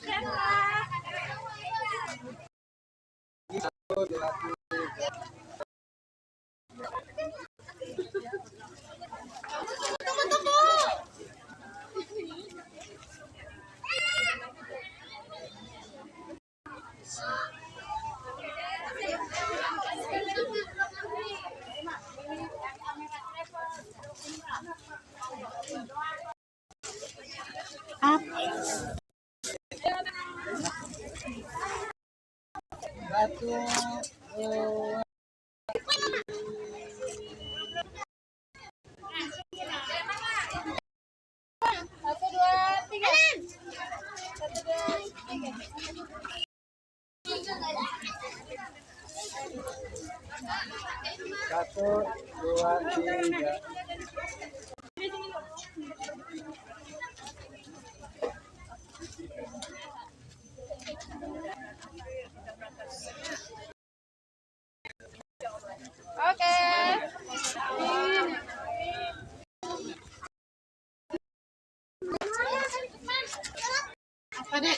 [SPEAKER 5] Satu dua tiga. Satu, dua,
[SPEAKER 4] Satu, dua, tiga. Satu, dua, tiga.
[SPEAKER 5] satu, dua, tiga.
[SPEAKER 4] Oke. Apa deh?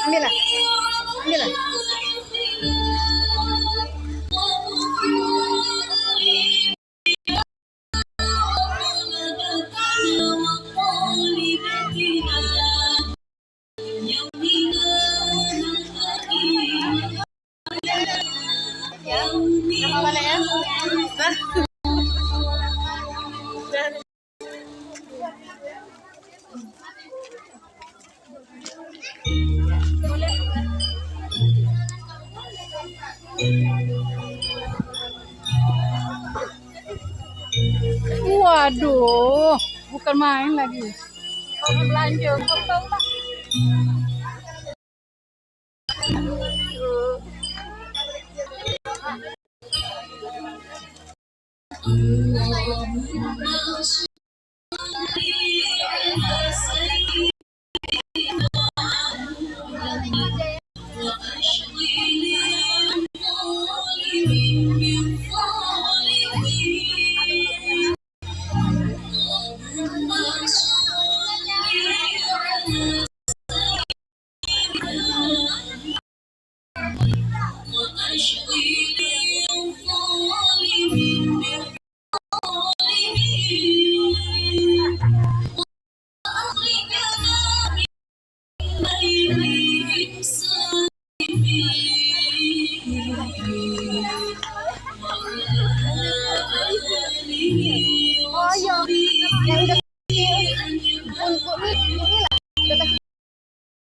[SPEAKER 4] Ambillah. Ambillah. Ya, nama mana ya?
[SPEAKER 3] Waduh, bukan main lagi. Orang belanja foto lah.
[SPEAKER 4] Oh iya, yang udah